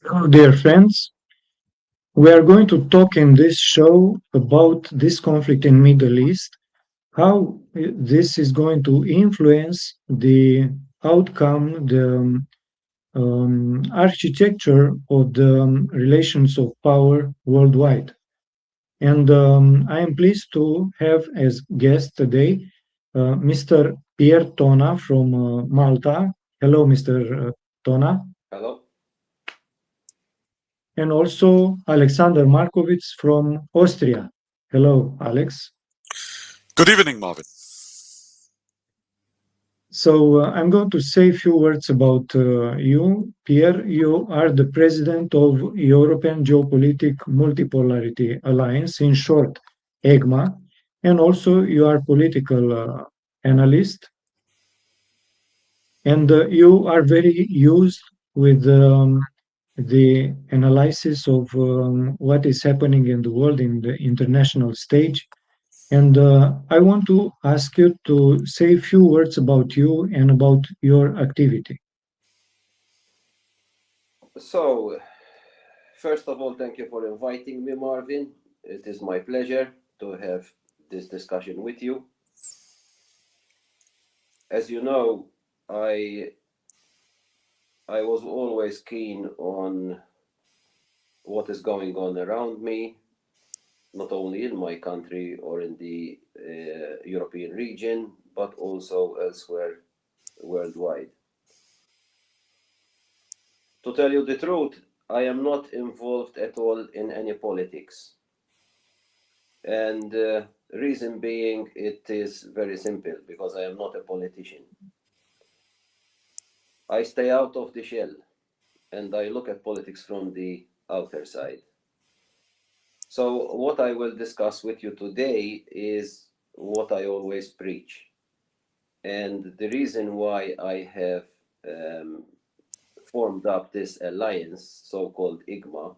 Hello, dear friends. We are going to talk in this show about this conflict in Middle East, how this is going to influence the outcome, the architecture of the relations of power worldwide. And I am pleased to have as guest today Mr. Pierre Tonna from Malta. Hello, Mr. Tonna. Hello. And also Alexander Markovics from Austria. Hello, Alex. Good evening, Marvin. So I'm going to say a few words about you. Pierre, you are the president of European Geopolitical Multipolarity Alliance, in short, EGMA, and also you are political analyst. And you are very used with the analysis of what is happening in the world in the international stage. And I want to ask you to say a few words about you and about your activity. So, first of all, thank you for inviting me, Marvin. It is my pleasure to have this discussion with you. As you know, I was always keen on what is going on around me, not only in my country or in the European region, but also elsewhere worldwide. To tell you the truth, I am not involved at all in any politics. And reason being, it is very simple, because I am not a politician. I stay out of the shell, and I look at politics from the outer side. So what I will discuss with you today is what I always preach. And the reason why I have formed up this alliance, so-called EGMA,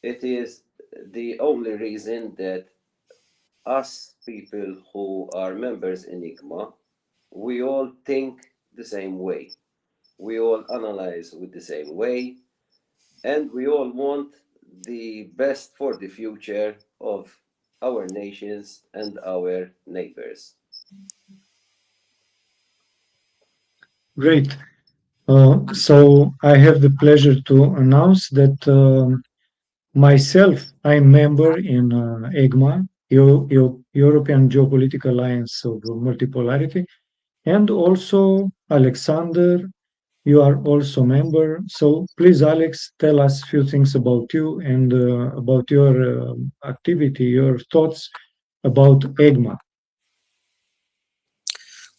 it is the only reason that us people who are members in EGMA, we all think the same way. We all analyze with the same way, and we all want the best for the future of our nations and our neighbors. Great. So I have the pleasure to announce that myself, I'm member in EGMA, European Geopolitical Alliance of Multipolarity, and also Alexander, you are also member. So please, Alex, tell us a few things about you and about your activity, your thoughts about EGMA.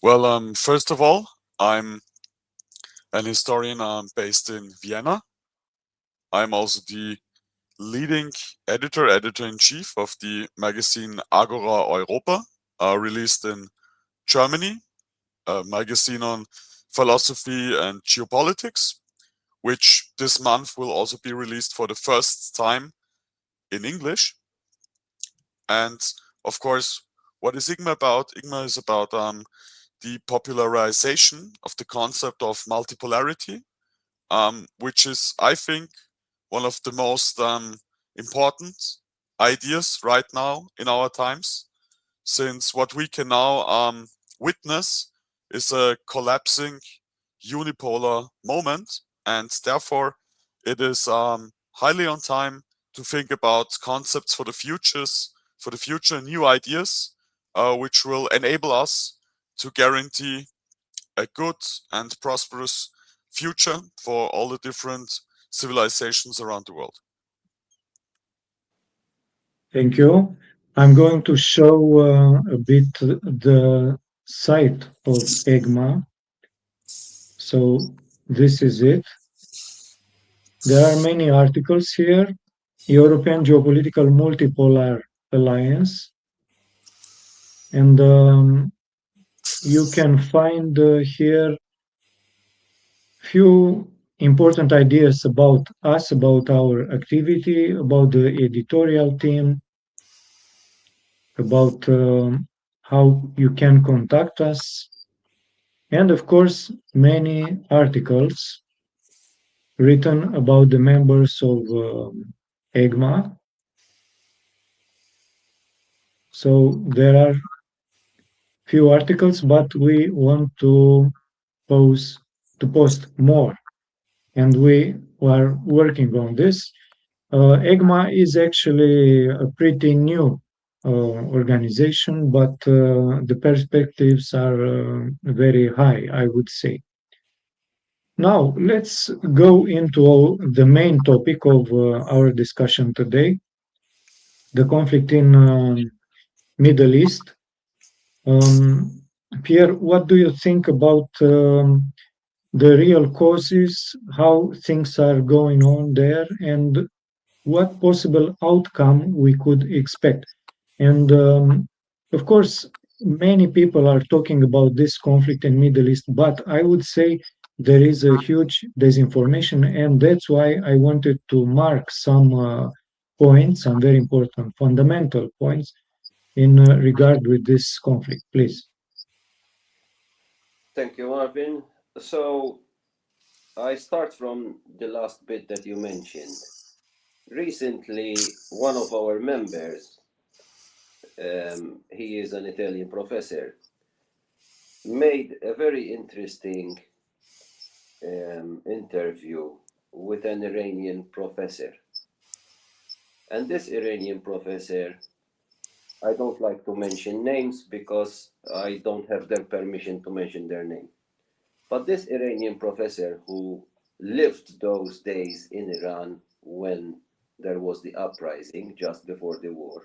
Well, first of all, I'm an historian based in Vienna. I'm also the leading editor-in-chief of the magazine Agora Europa, released in Germany, a magazine on philosophy and geopolitics, which this month will also be released for the first time in English. And of course, what is EGMA about? EGMA is about the popularization of the concept of multipolarity, which is, I think, one of the most important ideas right now in our times, since what we can now witness is a collapsing unipolar moment, and therefore it is highly on time to think about concepts for the future, new ideas, which will enable us to guarantee a good and prosperous future for all the different civilizations around the world. Thank you. I'm going to show a bit the site of EGMA. So this is it. There are many articles here. European Geopolitical Multipolar Alliance. And you can find here few important ideas about us, about our activity, about the editorial team, about how you can contact us, and of course, many articles written about the members of EGMA. So there are few articles, but we want to post more, and we are working on this. EGMA is actually a pretty new organization, but the perspectives are very high, I would say. Now, let's go into the main topic of our discussion today, the conflict in Middle East. Pierre, what do you think about the real causes, how things are going on there, and what possible outcome we could expect? And of course, many people are talking about this conflict in Middle East, but I would say there is a huge disinformation, and that's why I wanted to mark some points, some very important fundamental points in regard with this conflict, please. Thank you, Marvin. So I start from the last bit that you mentioned. Recently, one of our members, he is an Italian professor, made a very interesting interview with an Iranian professor. And this Iranian professor, I don't like to mention names because I don't have their permission to mention their name. But this Iranian professor who lived those days in Iran when there was the uprising just before the war,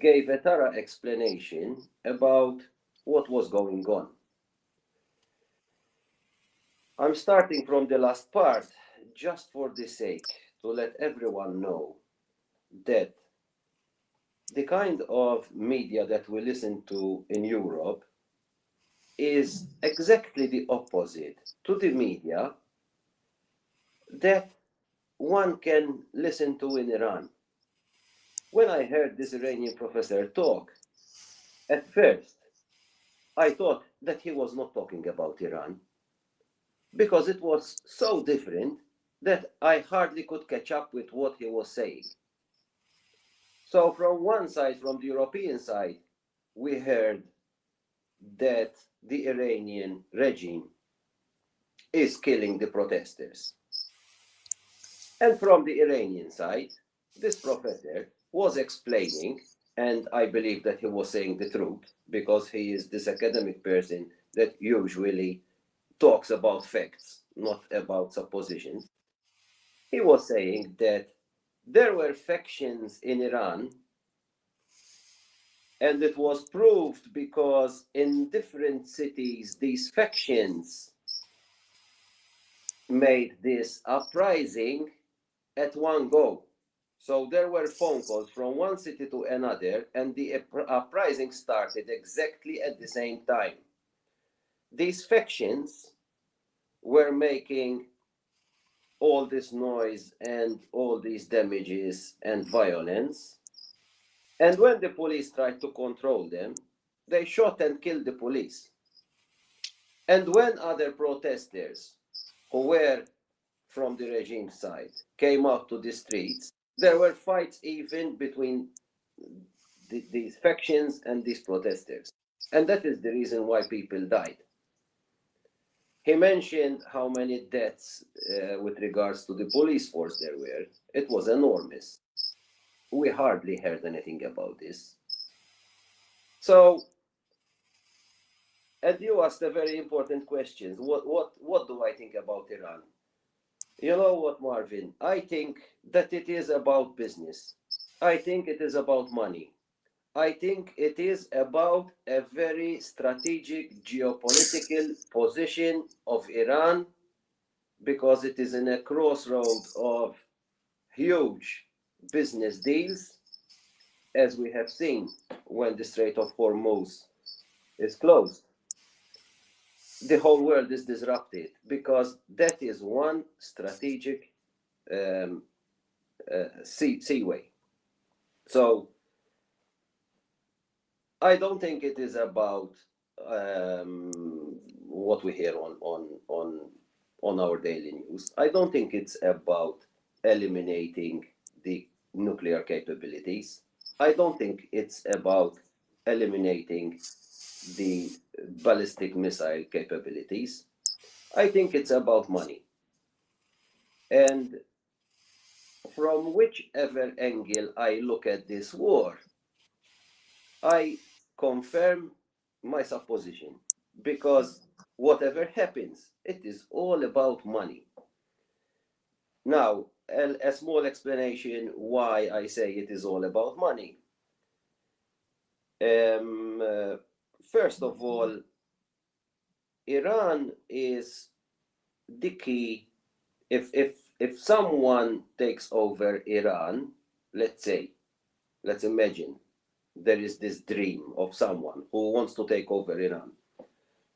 gave a thorough explanation about what was going on. I'm starting from the last part just for the sake to let everyone know that the kind of media that we listen to in Europe is exactly the opposite to the media that one can listen to in Iran. When I heard this Iranian professor talk, at first I thought that he was not talking about Iran because it was so different that I hardly could catch up with what he was saying. So from one side, from the European side, we heard that the Iranian regime is killing the protesters. And from the Iranian side, this professor was explaining, and I believe that he was saying the truth, because he is this academic person that usually talks about facts, not about suppositions. He was saying that there were factions in Iran, and it was proved because in different cities, these factions made this uprising at one go. So there were phone calls from one city to another, and the uprising started exactly at the same time. These factions were making all this noise and all these damages and violence. And when the police tried to control them, they shot and killed the police. And when other protesters who were from the regime side came out to the streets, there were fights even between these factions and these protesters. And that is the reason why people died. He mentioned how many deaths with regards to the police force there were. It was enormous. We hardly heard anything about this. So, and you asked a very important question. What do I think about Iran? You know what, Marvin? I think that it is about business. I think it is about money. I think it is about a very strategic geopolitical position of Iran because it is in a crossroad of huge business deals, as we have seen when the Strait of Hormuz is closed. The whole world is disrupted because that is one strategic seaway. So I don't think it is about what we hear on on our daily news. I don't think it's about eliminating the nuclear capabilities. I don't think it's about eliminating the ballistic missile capabilities. I think it's about money. And from whichever angle I look at this war, I confirm my supposition, because whatever happens, it is all about money. Now, a small explanation why I say it is all about money. First of all, Iran is the key. If someone takes over Iran, let's imagine there is this dream of someone who wants to take over Iran.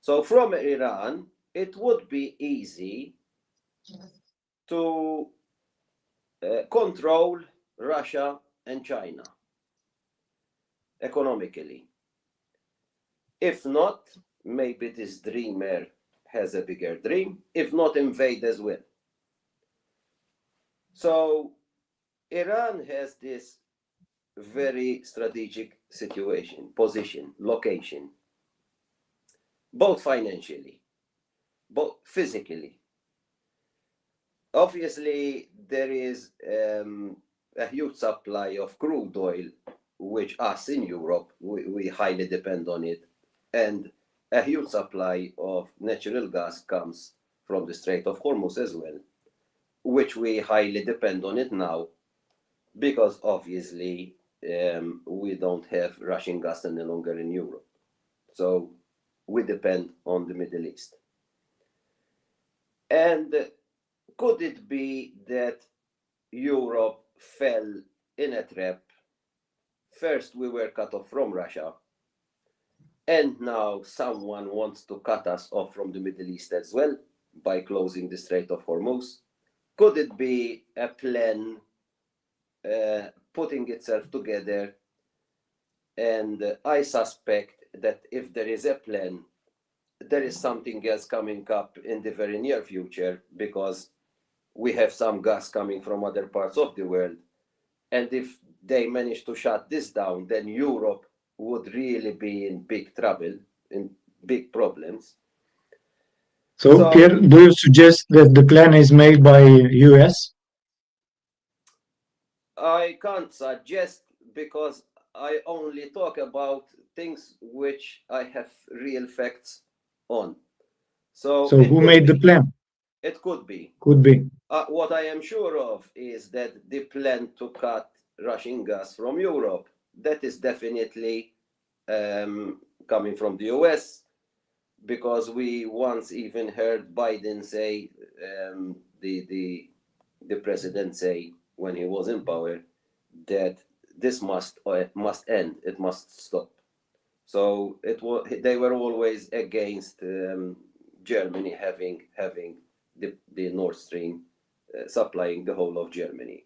So from Iran, it would be easy to control Russia and China economically. If not, maybe this dreamer has a bigger dream. If not, invade as well. So Iran has this very strategic situation, position, location, both financially, both physically. Obviously, there is a huge supply of crude oil, which us in Europe, we highly depend on it. And a huge supply of natural gas comes from the Strait of Hormuz as well, which we highly depend on it now, because obviously we don't have Russian gas any longer in Europe. So we depend on the Middle East. And could it be that Europe fell in a trap? First, we were cut off from Russia, and now someone wants to cut us off from the Middle East as well by closing the Strait of Hormuz. Could it be a plan putting itself together? And I suspect that if there is a plan, there is something else coming up in the very near future, because we have some gas coming from other parts of the world. And if they manage to shut this down, then Europe would really be in big trouble, in big problems. So, Pierre, do you suggest that the plan is made by US? I can't suggest, because I only talk about things which I have real facts on. So who made the plan? It could be. Could be. What I am sure of is that the plan to cut Russian gas from Europe, that is definitely coming from the US, because we once even heard Biden say, the president say when he was in power, that this must end, it must stop. So they were always against Germany having the Nord Stream supplying the whole of Germany.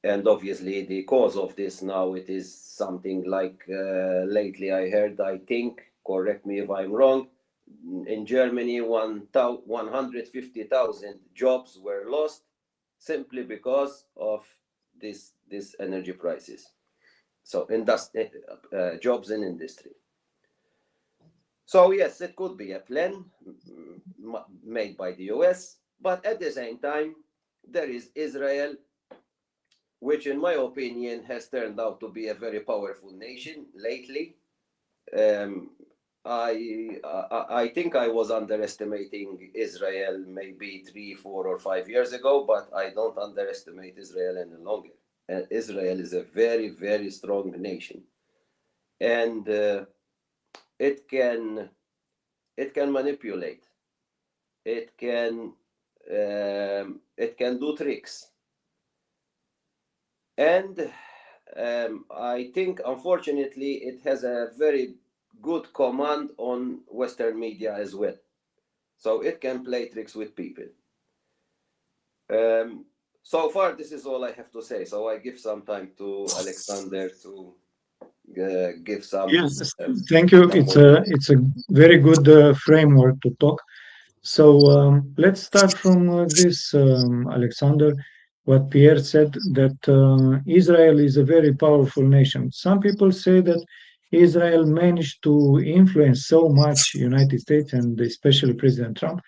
And obviously the cause of this now, it is something like, lately I heard, I think, correct me if I'm wrong, in Germany 150,000 jobs were lost simply because of this energy prices. So jobs in industry. So yes, it could be a plan made by the US, but at the same time, there is Israel, which in my opinion has turned out to be a very powerful nation lately. I think I was underestimating Israel maybe 3, 4, or 5 years ago, but I don't underestimate Israel any longer. Israel is a very, very strong nation, and it can manipulate. It can do tricks, and I think unfortunately it has a very good command on Western media as well. So it can play tricks with people. So far, this is all I have to say. So I give some time to Alexander to give some. Yes, thank you. It's a very good framework to talk. So let's start from this, Alexander. What Pierre said that Israel is a very powerful nation. Some people say that Israel managed to influence so much United States and especially President Trump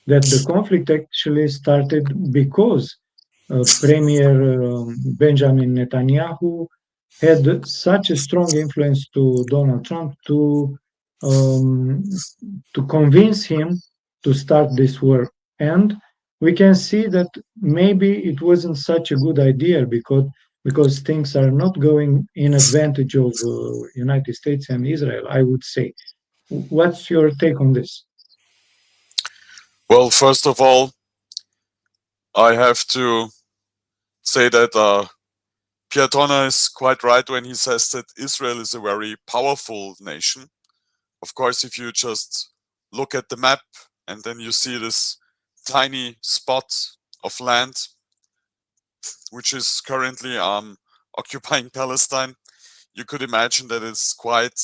that the conflict actually started because Premier Benjamin Netanyahu had such a strong influence to Donald Trump um, to convince him to start this war. And we can see that maybe it wasn't such a good idea because things are not going in advantage of United States and Israel, I would say. What's your take on this? Well, first of all, I have to say that Pierre Tonna is quite right when he says that Israel is a very powerful nation. Of course, if you just look at the map and then you see this tiny spot of land which is currently occupying Palestine, you could imagine that it's quite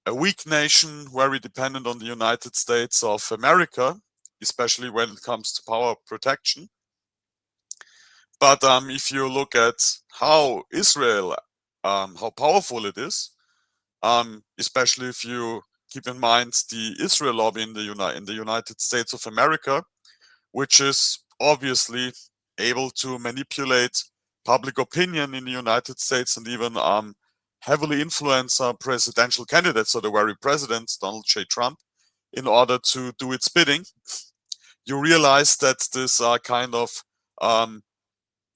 a weak nation, very dependent on the United States of America, especially when it comes to power protection. But if you look at how Israel, how powerful it is, especially if you keep in mind the Israel lobby in the United States of America, which is obviously able to manipulate public opinion in the United States and even heavily influence presidential candidates, so the very president, Donald J. Trump, in order to do its bidding, you realize that this kind of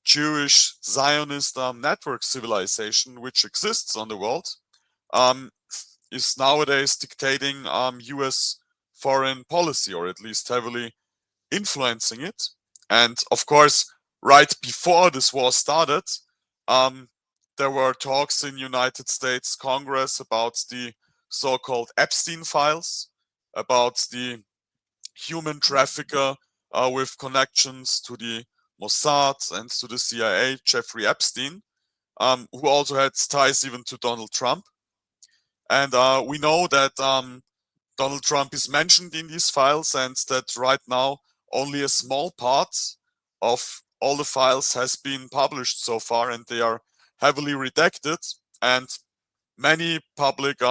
Jewish Zionist network civilization which exists on the world is nowadays dictating US foreign policy, or at least heavily influencing it. And of course, right before this war started, there were talks in United States Congress about the so-called Epstein files, about the human trafficker with connections to the Mossad and to the CIA, Jeffrey Epstein, who also had ties even to Donald Trump. And we know that Donald Trump is mentioned in these files, and that right now only a small part of all the files has been published so far, and they are heavily redacted. And many public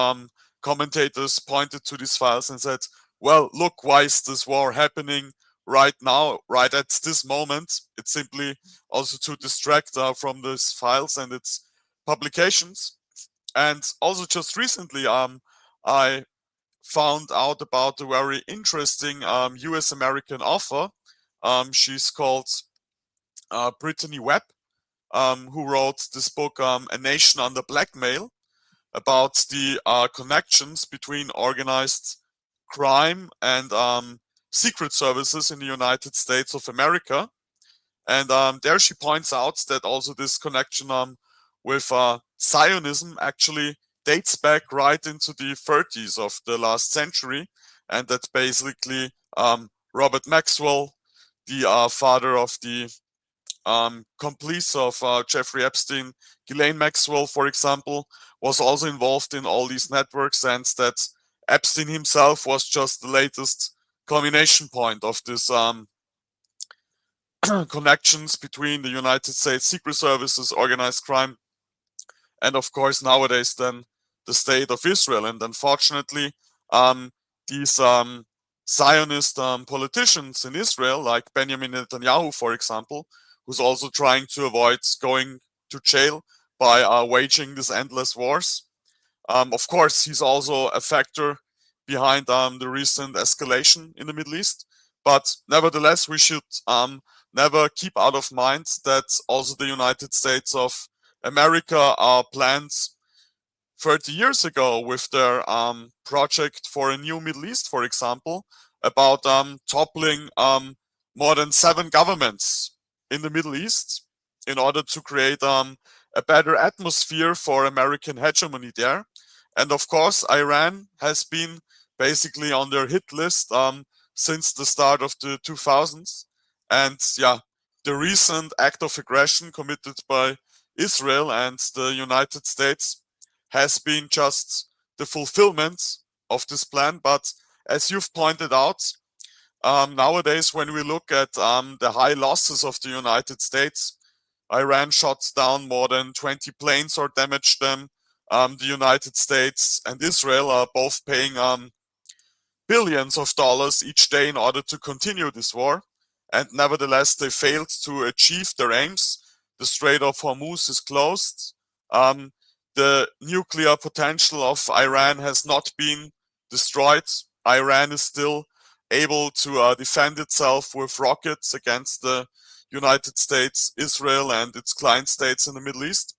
commentators pointed to these files and said, well, look, why is this war happening right now, right at this moment? It's simply also to distract from these files and its publications. And also just recently, I found out about a very interesting US-American author. She's called Brittany Webb, who wrote this book, A Nation Under Blackmail, about the connections between organized crime and secret services in the United States of America. And there she points out that also this connection with Zionism actually dates back right into the 30s of the last century, and that basically Robert Maxwell, the father of the complice of Jeffrey Epstein, Ghislaine Maxwell, for example, was also involved in all these networks, and that Epstein himself was just the latest culmination point of this connections between the United States Secret Services, organized crime, and of course nowadays then the state of Israel. And unfortunately, these Zionist politicians in Israel, like Benjamin Netanyahu, for example, who's also trying to avoid going to jail by waging these endless wars. Of course, he's also a factor behind the recent escalation in the Middle East. But nevertheless, we should never keep out of mind that also the United States of America planned 30 years ago with their project for a new Middle East, for example, about toppling more than 7 governments in the Middle East in order to create a better atmosphere for American hegemony there. And of course, Iran has been basically on their hit list since the start of the 2000s. And yeah, the recent act of aggression committed by Israel and the United States has been just the fulfillment of this plan. But as you've pointed out, nowadays, when we look at the high losses of the United States, Iran shot down more than 20 planes or damaged them. The United States and Israel are both paying billions of dollars each day in order to continue this war. And nevertheless, they failed to achieve their aims. The Strait of Hormuz is closed. The nuclear potential of Iran has not been destroyed. Iran is still able to defend itself with rockets against the United States, Israel, and its client states in the Middle East.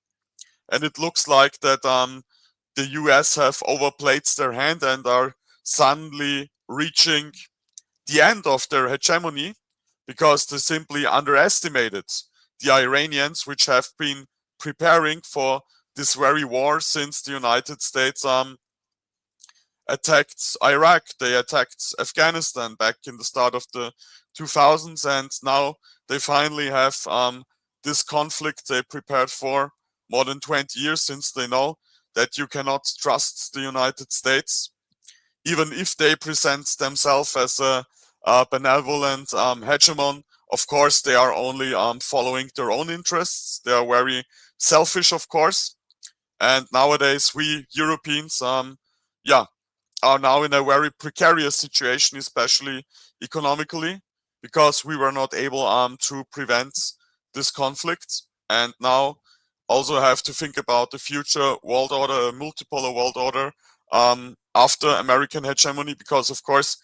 And it looks like that the US have overplayed their hand and are suddenly reaching the end of their hegemony because they simply underestimated the Iranians, which have been preparing for this very war since the United States attacked Iraq, they attacked Afghanistan back in the start of the 2000s, and now they finally have this conflict they prepared for more than 20 years, since they know that you cannot trust the United States, even if they present themselves as a benevolent hegemon. Of course, they are only following their own interests. They are very selfish, of course. And nowadays, we Europeans, are now in a very precarious situation, especially economically, because we were not able to prevent this conflict, and now also have to think about the future world order, a multipolar world order after American hegemony, because of course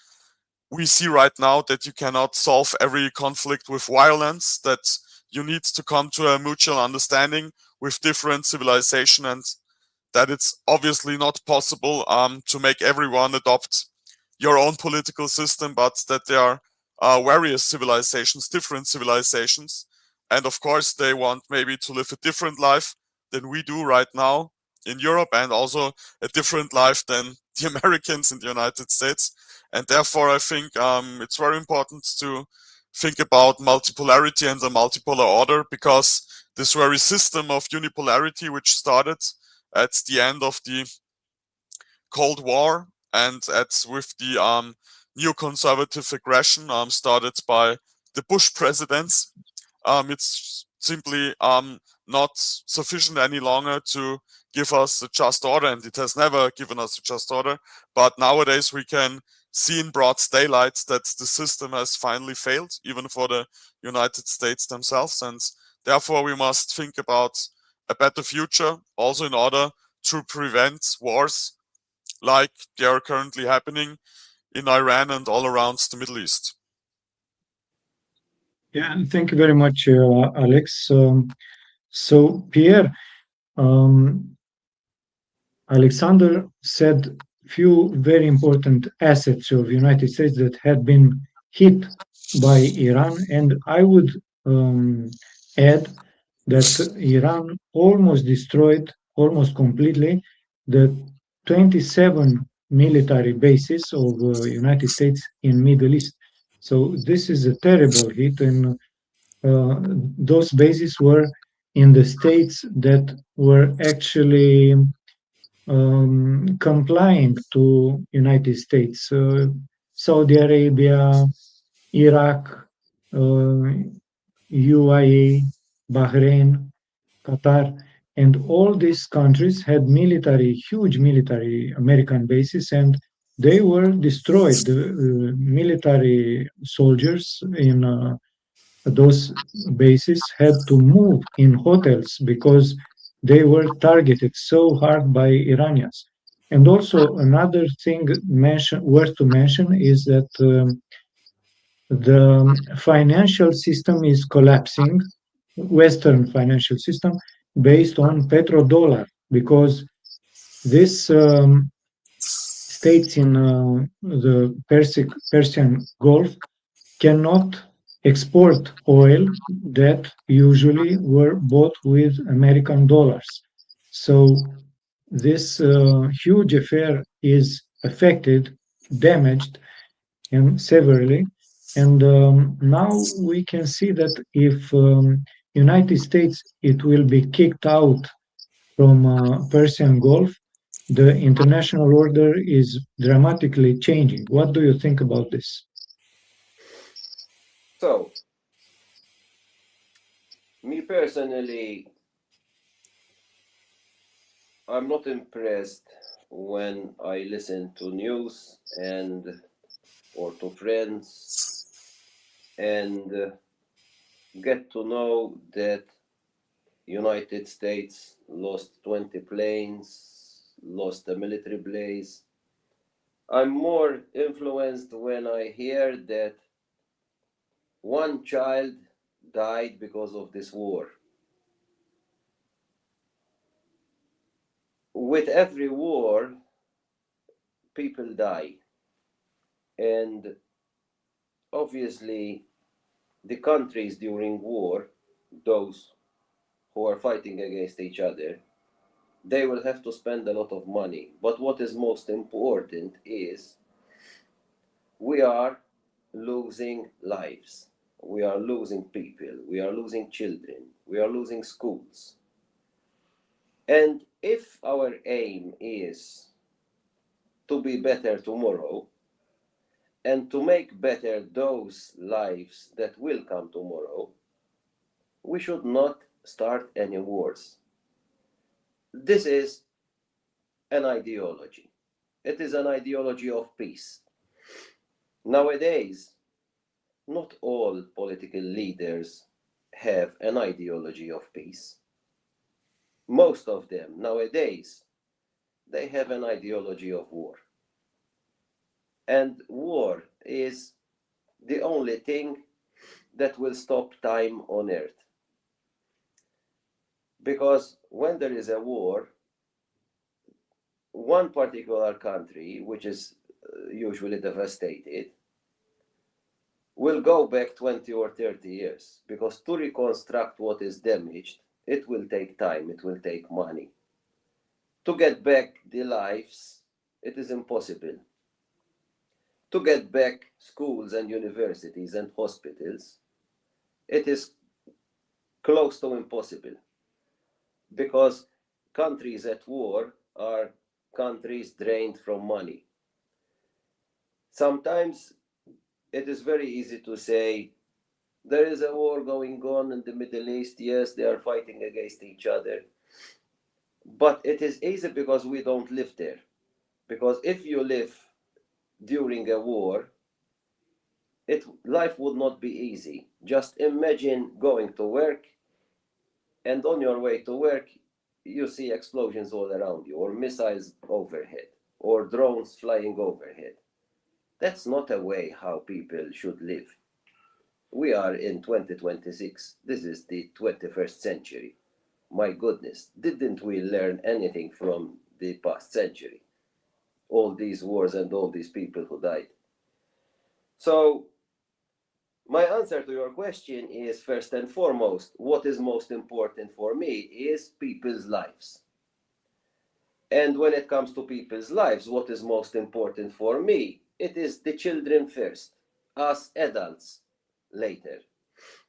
we see right now that you cannot solve every conflict with violence, that you need to come to a mutual understanding with different civilization, and that it's obviously not possible to make everyone adopt your own political system, but that there are various civilizations, different civilizations, and of course they want maybe to live a different life than we do right now in Europe, and also a different life than the Americans in the United States. And therefore I think it's very important to think about multipolarity and the multipolar order, because this very system of unipolarity, which started at the end of the Cold War and with the neoconservative aggression started by the Bush presidents, it's simply not sufficient any longer to give us a just order, and it has never given us a just order. But nowadays we can see in broad daylight that the system has finally failed, even for the United States themselves, and therefore we must think about a better future, also in order to prevent wars like they are currently happening in Iran and all around the Middle East. Yeah, thank you very much, Alex. So, Pierre, um, Alexander said few very important assets of United States that had been hit by Iran, and I would add that Iran almost destroyed, almost completely, the 27 military bases of United States in Middle East. So this is a terrible hit, and those bases were in the states that were actually complying to United States, Saudi Arabia, Iraq, UAE, Bahrain, Qatar, and all these countries had huge military American bases, and they were destroyed. The military soldiers in those bases had to move in hotels because they were targeted so hard by Iranians. And also another thing worth to mention is that the financial system is collapsing, Western financial system, based on petrodollar, because these states in the Persian Gulf cannot export oil that usually were bought with American dollars. So this huge affair is affected, damaged, and severely. And now we can see that if United States it will be kicked out from Persian Gulf, the international order is dramatically changing. What do you think about this? So, me personally, I'm not impressed when I listen to news and or to friends and get to know that United States lost 20 planes, lost a military base. I'm more influenced when I hear that one child died because of this war. With every war, people die. And obviously, the countries during war, those who are fighting against each other, they will have to spend a lot of money. But what is most important is we are losing lives. We are losing people. We are losing children. We are losing schools. And if our aim is to be better tomorrow and to make better those lives that will come tomorrow, we should not start any wars. This is an ideology. It is an ideology of peace. Nowadays, not all political leaders have an ideology of peace. Most of them nowadays, they have an ideology of war. And war is the only thing that will stop time on earth. Because when there is a war, one particular country, which is usually devastated, will go back 20 or 30 years. Because to reconstruct what is damaged, it will take time, it will take money. To get back the lives, it is impossible. To get back schools and universities and hospitals, it is close to impossible. Because countries at war are countries drained from money. Sometimes it is very easy to say, there is a war going on in the Middle East, yes, they are fighting against each other. But it is easy because we don't live there. Because if you live during a war, life would not be easy. Just imagine going to work, and on your way to work, you see explosions all around you, or missiles overhead, or drones flying overhead. That's not a way how people should live. We are in 2026. This is the 21st century. My goodness, didn't we learn anything from the past century? All these wars and all these people who died. So, my answer to your question is, first and foremost, what is most important for me is people's lives. And when it comes to people's lives, what is most important for me? It is the children first, us adults later.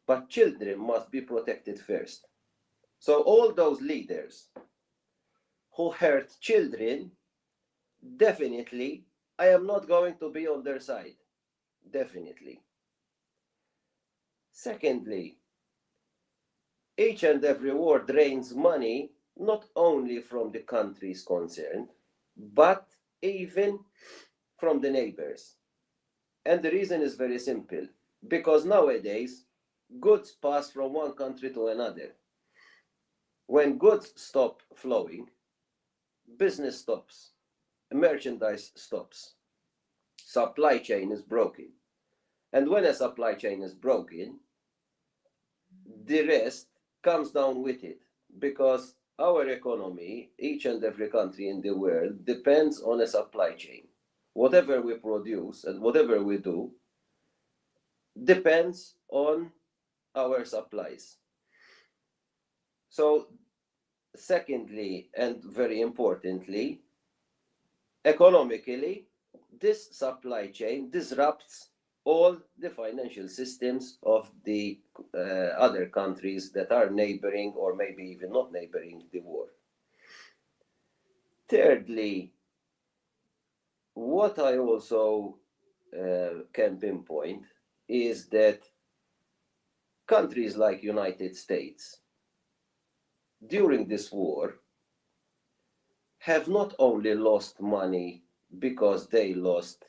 But children must be protected first. So all those leaders who hurt children, definitely, I am not going to be on their side. Definitely. Secondly, each and every war drains money, not only from the countries concerned, but even from the neighbors. And the reason is very simple. Because nowadays, goods pass from one country to another. When goods stop flowing, business stops, merchandise stops, supply chain is broken. And when a supply chain is broken, the rest comes down with it, because our economy, each and every country in the world, depends on a supply chain. Whatever we produce and whatever we do depends on our supplies. So, secondly, and very importantly, economically, this supply chain disrupts all the financial systems of the other countries that are neighboring or maybe even not neighboring the war. Thirdly, what I also can pinpoint is that countries like United States during this war have not only lost money because they lost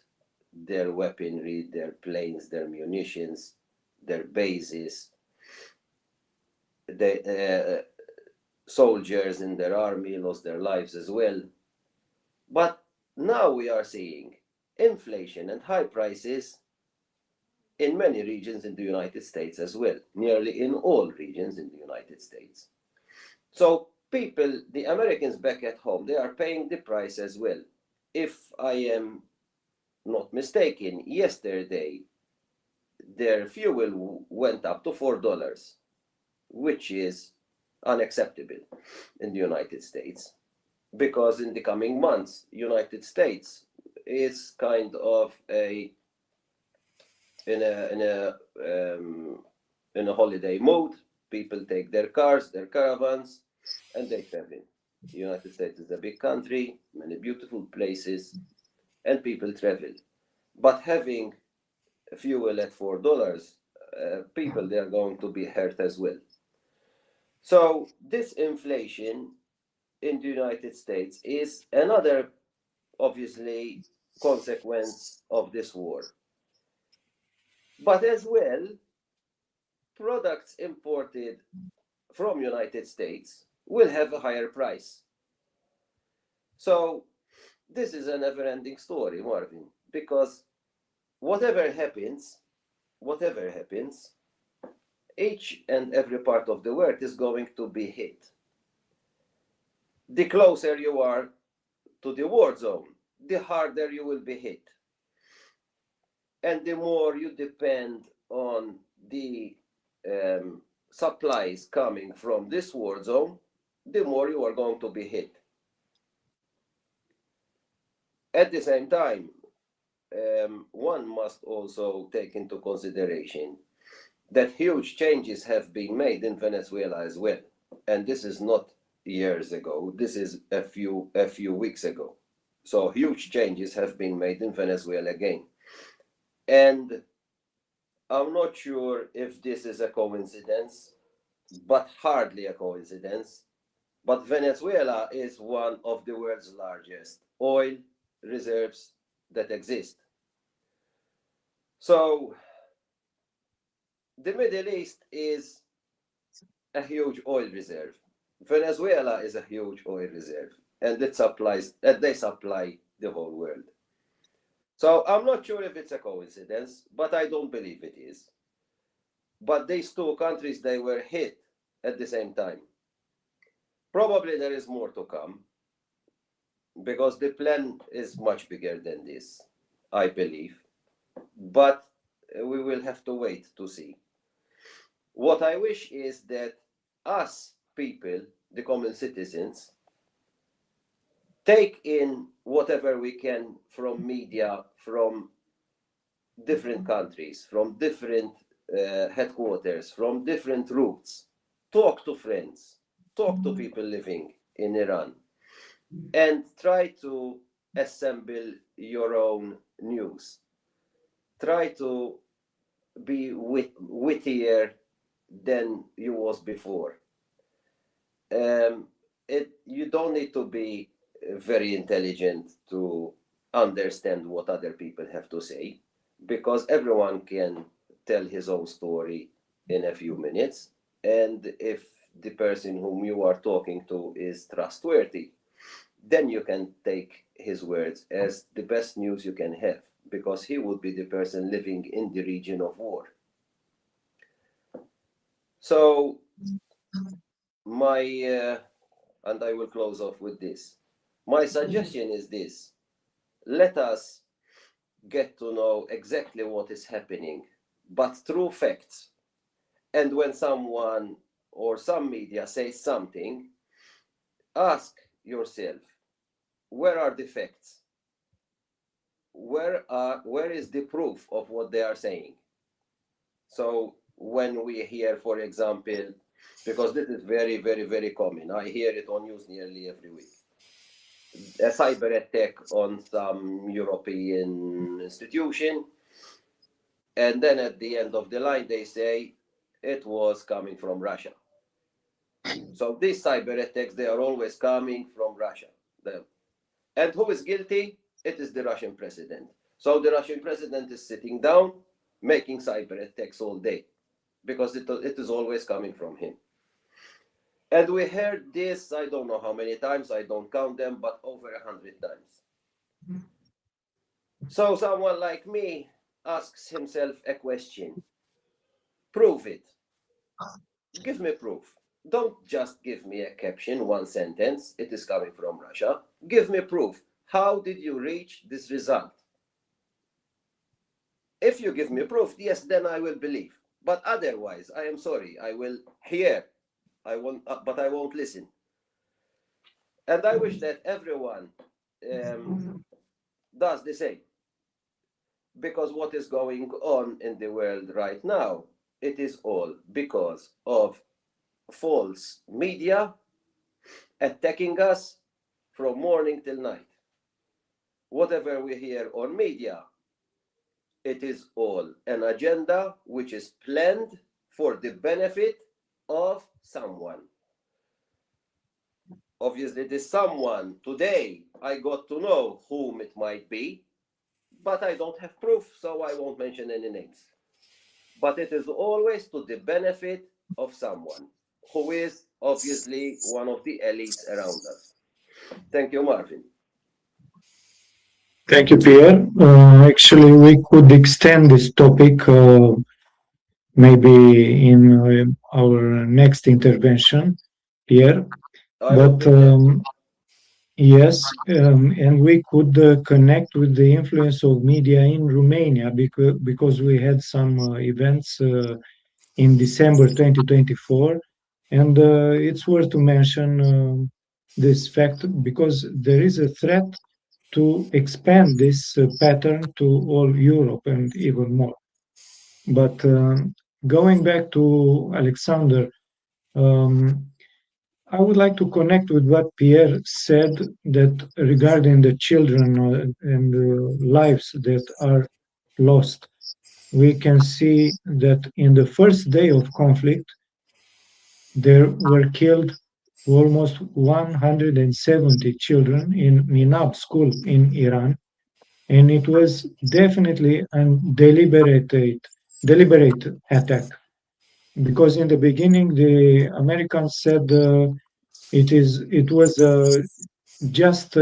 their weaponry, their planes, their munitions, their bases, the soldiers in their army lost their lives as well. But now we are seeing inflation and high prices in many regions in the United States as well, nearly in all regions in the United States. So people, the Americans back at home, they are paying the price as well. If I am not mistaken, yesterday their fuel went up to $4, which is unacceptable in the United States, because in the coming months, United States is kind of in a holiday mode. People take their cars, their caravans, and they travel. The United States is a big country, many beautiful places, and people travel. But having fuel at $4, people, they are going to be hurt as well. So this inflation in the United States is another, obviously, consequence of this war. But as well, products imported from United States will have a higher price. So this is a never-ending story, Marvin, because whatever happens, each and every part of the world is going to be hit. The closer you are to the war zone, the harder you will be hit. And the more you depend on the supplies coming from this war zone, the more you are going to be hit. At the same time, one must also take into consideration that huge changes have been made in Venezuela as well. And this is not years ago, this is a few weeks ago. So huge changes have been made in Venezuela again. And I'm not sure if this is a coincidence, but hardly a coincidence. But Venezuela is one of the world's largest oil reserves that exist. So the Middle East is a huge oil reserve. Venezuela is a huge oil reserve, and they supply the whole world. So I'm not sure if it's a coincidence, but I don't believe it is. But these two countries, they were hit at the same time. Probably there is more to come, because the plan is much bigger than this, I believe. But we will have to wait to see. What I wish is that us people, the common citizens, take in whatever we can from media, from different countries, from different headquarters, from different routes. Talk to friends, talk to people living in Iran, and try to assemble your own news. Try to be wittier than you was before. You don't need to be very intelligent to understand what other people have to say, because everyone can tell his own story in a few minutes. And if the person whom you are talking to is trustworthy, then you can take his words as the best news you can have, because he would be the person living in the region of war. So and I will close off with this. My suggestion is this: let us get to know exactly what is happening, but through facts. And when someone or some media says something, ask yourself, where are the facts? Where is the proof of what they are saying? So when we hear, for example, because this is very, very, very common, I hear it on news nearly every week, a cyber attack on some European institution, and then at the end of the line they say it was coming from Russia. So these cyber attacks, they are always coming from Russia. And who is guilty? It is the Russian president. So the Russian president is sitting down, making cyber attacks all day, because it is always coming from him. And we heard this, I don't know how many times, I don't count them, but over 100 times. So someone like me asks himself a question. Prove it. Give me proof. Don't just give me a caption, one sentence, it is coming from Russia. Give me proof. How did you reach this result? If you give me proof, yes, then I will believe. But otherwise, I am sorry, I will hear, but I won't listen. And I wish that everyone does the same. Because what is going on in the world right now, it is all because of false media attacking us from morning till night. Whatever we hear on media, it is all an agenda which is planned for the benefit of someone. Obviously, this someone, today, I got to know whom it might be, but I don't have proof, so I won't mention any names. But it is always to the benefit of someone who is obviously one of the elites around us. Thank you, Marvin. Thank you, Pierre. Actually, we could extend this topic maybe in our next intervention, Pierre. But yes, and we could connect with the influence of media in Romania because we had some events in December 2024. And it's worth to mention this fact because there is a threat to expand this pattern to all Europe and even more. But going back to Alexander, I would like to connect with what Pierre said that regarding the children and lives that are lost. We can see that in the first day of conflict, there were killed almost 170 children in Ninab school in Iran, and it was definitely a deliberate attack because in the beginning the Americans said it was just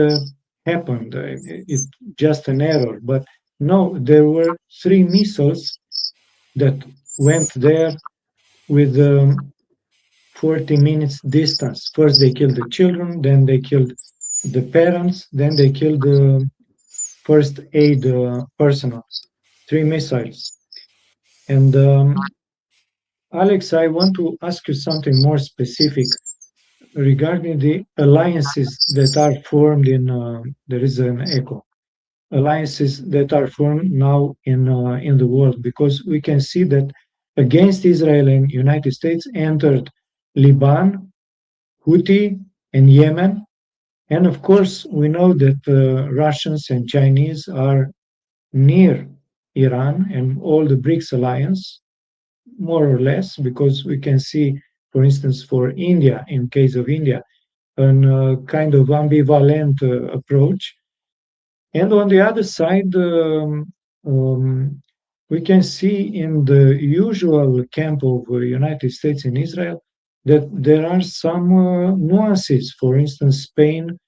happened, it just an error, but no, there were 3 missiles that went there with 40 minutes distance. First they killed the children, then they killed the parents, then they killed the first aid personnel. 3 missiles. And Alex, I want to ask you something more specific regarding the alliances that are formed in. There is an echo. Alliances that are formed now in the world, because we can see that against Israel and United States entered Lebanon, Houthi, and Yemen. And of course, we know that Russians and Chinese are near Iran and all the BRICS alliance, more or less, because we can see, for instance, for India, in case of India, a kind of ambivalent approach. And on the other side, we can see in the usual camp of United States and Israel that there are some nuances. For instance, Spain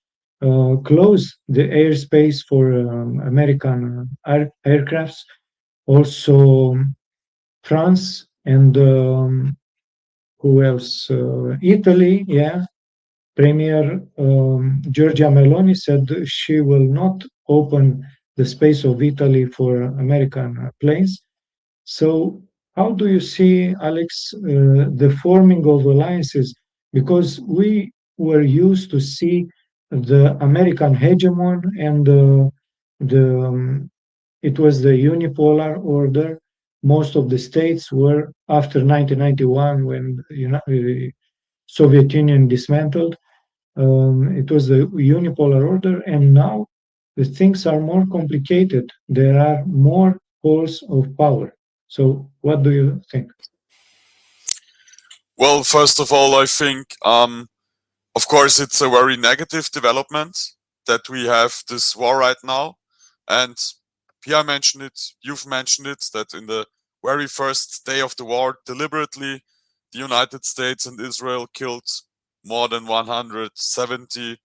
closed the airspace for American aircrafts. Also, France and who else? Italy, yeah. Premier Giorgia Meloni said she will not open the space of Italy for American planes. So, how do you see, Alex, the forming of alliances? Because we were used to see the American hegemon and it was the unipolar order. Most of the states were after 1991 when the Soviet Union dismantled. It was the unipolar order, and now the things are more complicated. There are more poles of power. So, what do you think? Well, first of all, I think, of course, it's a very negative development that we have this war right now. And Pierre mentioned it, you've mentioned it, that in the very first day of the war, deliberately, the United States and Israel killed more than 170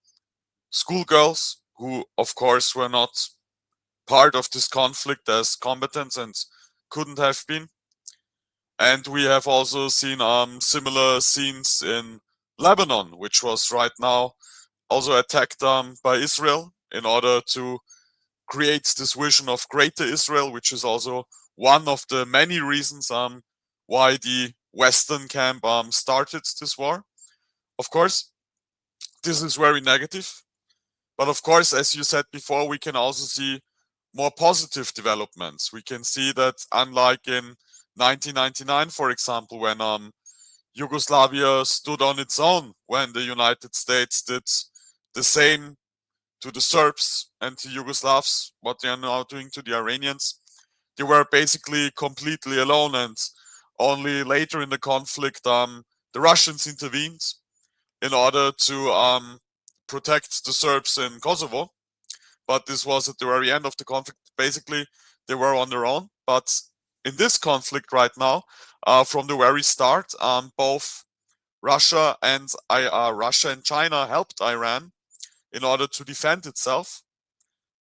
schoolgirls who, of course, were not part of this conflict as combatants and couldn't have been. And we have also seen similar scenes in Lebanon, which was right now also attacked by Israel in order to create this vision of greater Israel, which is also one of the many reasons why the Western camp started this war. Of course, this is very negative. But of course, as you said before, we can also see more positive developments. We can see that unlike in 1999, for example, when Yugoslavia stood on its own, when the United States did the same to the Serbs and to Yugoslavs, what they are now doing to the Iranians, they were basically completely alone. And only later in the conflict, the Russians intervened in order to protect the Serbs in Kosovo. But this was at the very end of the conflict. Basically, they were on their own. But in this conflict right now, from the very start, both Russia and China helped Iran in order to defend itself,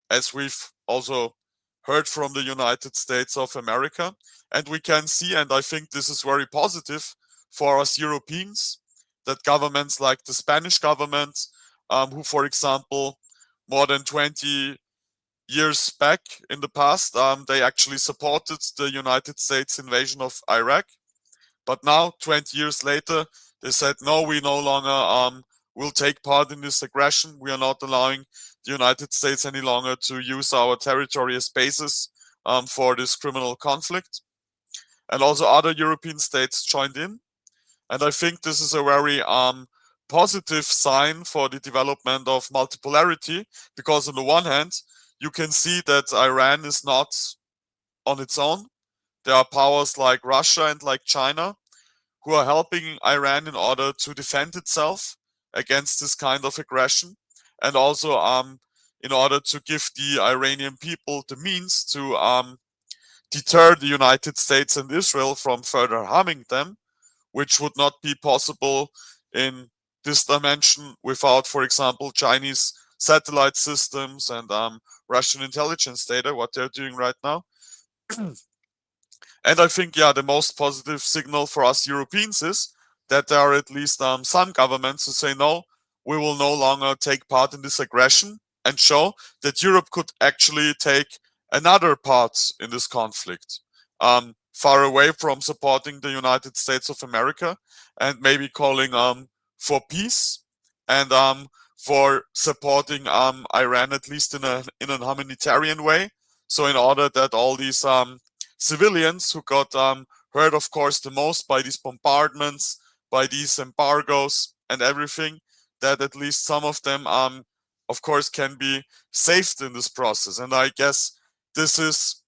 as we've also heard from the United States of America. And we can see, and I think this is very positive for us Europeans, that governments like the Spanish government, who, for example, more than 20 years back in the past, they actually supported the United States invasion of Iraq. But now, 20 years later, they said, no, we no longer will take part in this aggression. We are not allowing the United States any longer to use our territory as basis for this criminal conflict. And also other European states joined in. And I think this is a very positive sign for the development of multipolarity, because on the one hand, you can see that Iran is not on its own. There are powers like Russia and like China who are helping Iran in order to defend itself against this kind of aggression, and also in order to give the Iranian people the means to deter the United States and Israel from further harming them, which would not be possible in this dimension without, for example, Chinese satellite systems and Russian intelligence data, what they're doing right now. And I think, yeah, the most positive signal for us Europeans is that there are at least some governments who say, no, we will no longer take part in this aggression, and show that Europe could actually take another part in this conflict, far away from supporting the United States of America, and maybe calling for peace and for supporting Iran, at least in a humanitarian way. So in order that all these civilians who got hurt, of course, the most by these bombardments, by these embargoes and everything, that at least some of them, of course, can be saved in this process. And I guess this is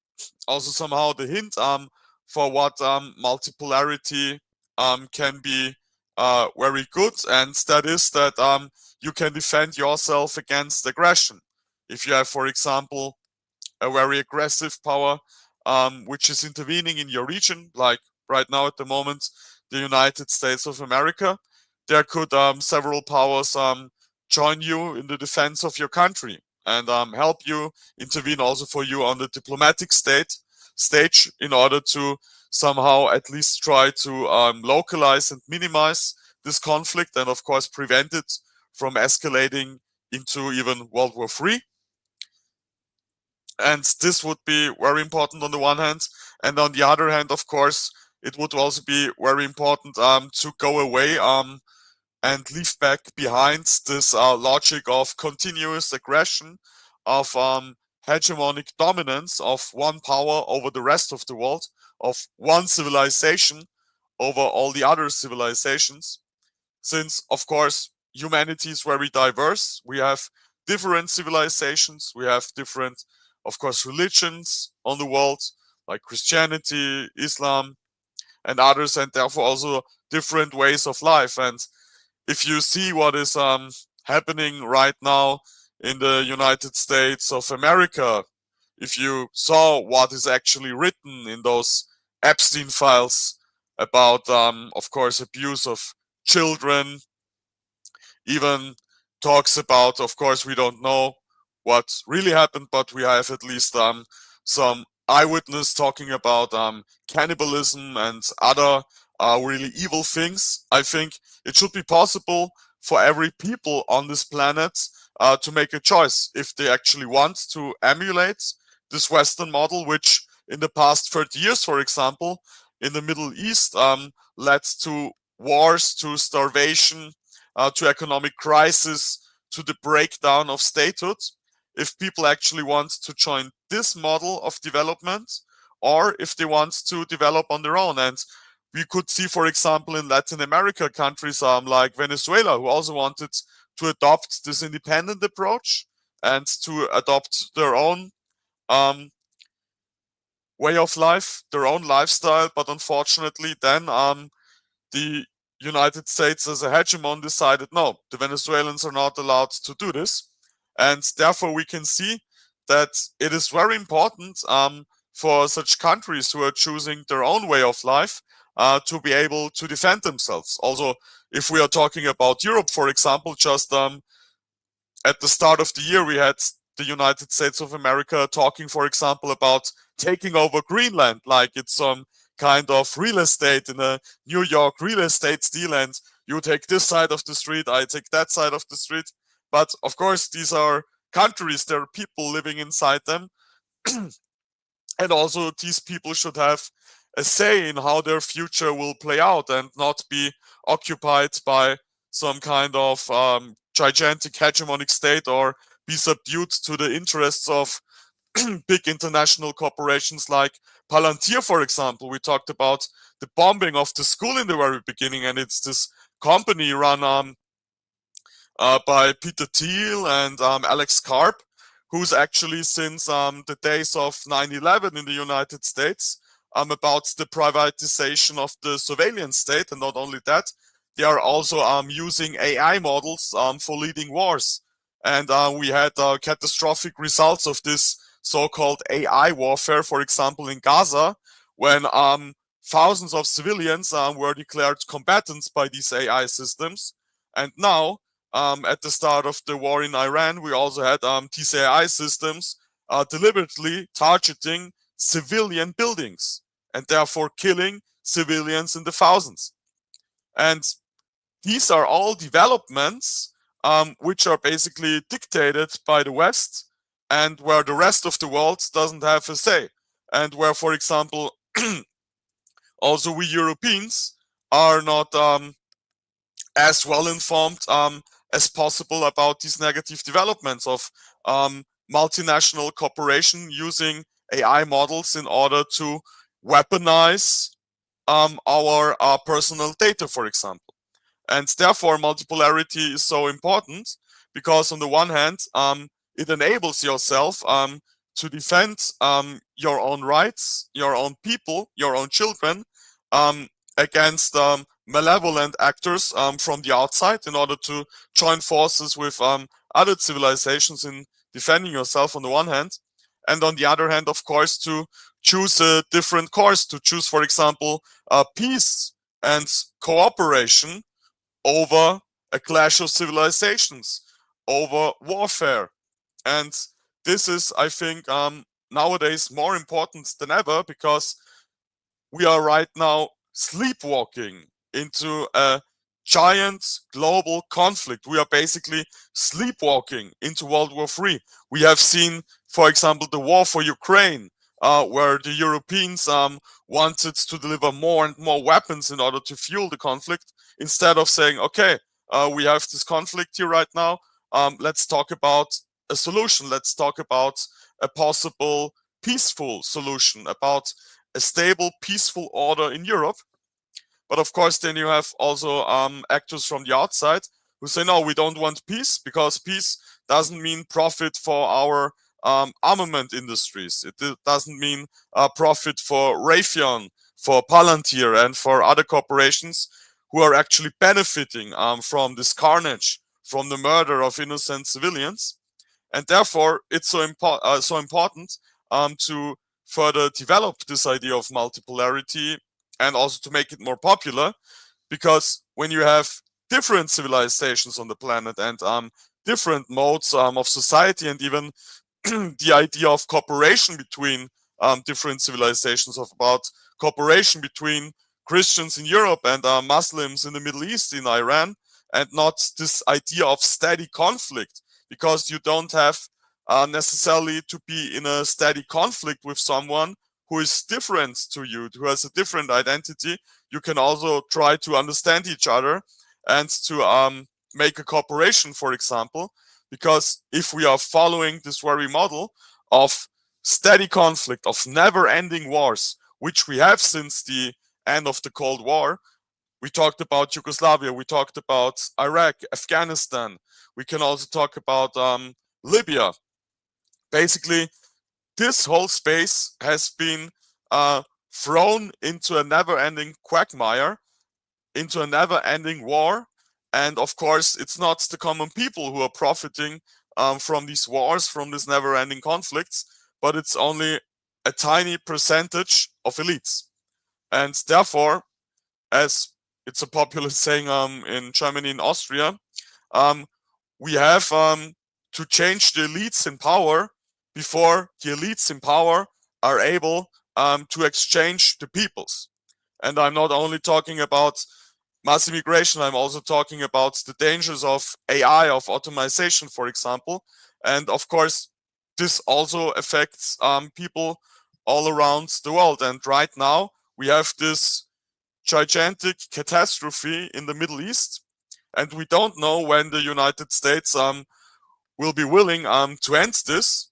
also somehow the hint for what multipolarity can be very good, and that is that you can defend yourself against aggression. If you have, for example, a very aggressive power which is intervening in your region, like right now at the moment, the United States of America, there could several powers join you in the defense of your country and help you, intervene also for you on the diplomatic stage in order to somehow at least try to localize and minimize this conflict, and of course prevent it from escalating into even World War III. And this would be very important on the one hand, and on the other hand, of course, it would also be very important to go away and leave back behind this logic of continuous aggression, of hegemonic dominance of one power over the rest of the world, of one civilization over all the other civilizations. Since, of course, humanity is very diverse, we have different civilizations, we have different, of course, religions on the world, like Christianity, Islam, and others, and therefore also different ways of life. And if you see what is happening right now in the United States of America, if you saw what is actually written in those Epstein files about, of course, abuse of children, even talks about, of course, we don't know what really happened, but we have at least some eyewitness talking about cannibalism and other really evil things. I think it should be possible for every people on this planet to make a choice if they actually want to emulate this Western model, which in the past 30 years, for example, in the Middle East led to wars, to starvation, to economic crisis, to the breakdown of statehood. If people actually want to join this model of development, or if they want to develop on their own. And we could see, for example, in Latin America, countries like Venezuela, who also wanted to adopt this independent approach and to adopt their own way of life, their own lifestyle. But unfortunately, then the United States as a hegemon decided, no, the Venezuelans are not allowed to do this. And therefore we can see that it is very important for such countries who are choosing their own way of life to be able to defend themselves. Also, if we are talking about Europe, for example, just at the start of the year, we had the United States of America talking, for example, about taking over Greenland, like it's some kind of real estate in a New York real estate deal, and you take this side of the street, I take that side of the street. But of course, these are countries, there are people living inside them. And also these people should have a say in how their future will play out and not be occupied by some kind of gigantic hegemonic state or be subdued to the interests of big international corporations like Palantir, for example. We talked about the bombing of the school in the very beginning, and it's this company run by Peter Thiel and Alex Karp, who's actually since the days of 9/11 in the United States about the privatization of the surveillance state. And not only that, they are also using AI models for leading wars. And we had catastrophic results of this so-called AI warfare, for example, in Gaza, when thousands of civilians were declared combatants by these AI systems. And now, at the start of the war in Iran, we also had these AI systems deliberately targeting civilian buildings and therefore killing civilians in the thousands. And these are all developments which are basically dictated by the West, and where the rest of the world doesn't have a say. And where, for example, also we Europeans are not as well informed as possible about these negative developments of multinational corporation using AI models in order to weaponize our personal data, for example. And therefore, multipolarity is so important because, on the one hand, it enables yourself to defend your own rights, your own people, your own children against malevolent actors from the outside in order to join forces with other civilizations in defending yourself on the one hand. And on the other hand, of course, to choose a different course, to choose, for example, peace and cooperation over a clash of civilizations, over warfare. And this is, I think, nowadays more important than ever, because we are right now sleepwalking into a giant global conflict. We are basically sleepwalking into World War III. We have seen, for example, the war for Ukraine, where the Europeans wanted to deliver more and more weapons in order to fuel the conflict, instead of saying, okay, we have this conflict here right now, let's talk about a solution, let's talk about a possible peaceful solution, about a stable, peaceful order in Europe. But of course, then you have also actors from the outside who say, no, we don't want peace, because peace doesn't mean profit for our armament industries. It doesn't mean profit for Raytheon, for Palantir and for other corporations who are actually benefiting from this carnage, from the murder of innocent civilians. And therefore, it's so important to further develop this idea of multipolarity and also to make it more popular, because when you have different civilizations on the planet and different modes of society, and even the idea of cooperation between different civilizations, of about cooperation between Christians in Europe and Muslims in the Middle East, in Iran, and not this idea of steady conflict, because you don't have necessarily to be in a steady conflict with someone who is different to you, who has a different identity. You can also try to understand each other and to make a cooperation, for example, because if we are following this very model of steady conflict, of never-ending wars, which we have since the end of the Cold War, we talked about Yugoslavia, we talked about Iraq, Afghanistan, we can also talk about Libya. Basically, this whole space has been thrown into a never-ending quagmire, into a never-ending war. And of course, it's not the common people who are profiting from these wars, from these never-ending conflicts, but it's only a tiny percentage of elites. And therefore, as it's a popular saying in Germany and Austria, we have to change the elites in power before the elites in power are able to exchange the peoples. And I'm not only talking about mass immigration, I'm also talking about the dangers of AI, of automation, for example. And of course, this also affects people all around the world. And right now, we have this gigantic catastrophe in the Middle East, and we don't know when the United States will be willing to end this.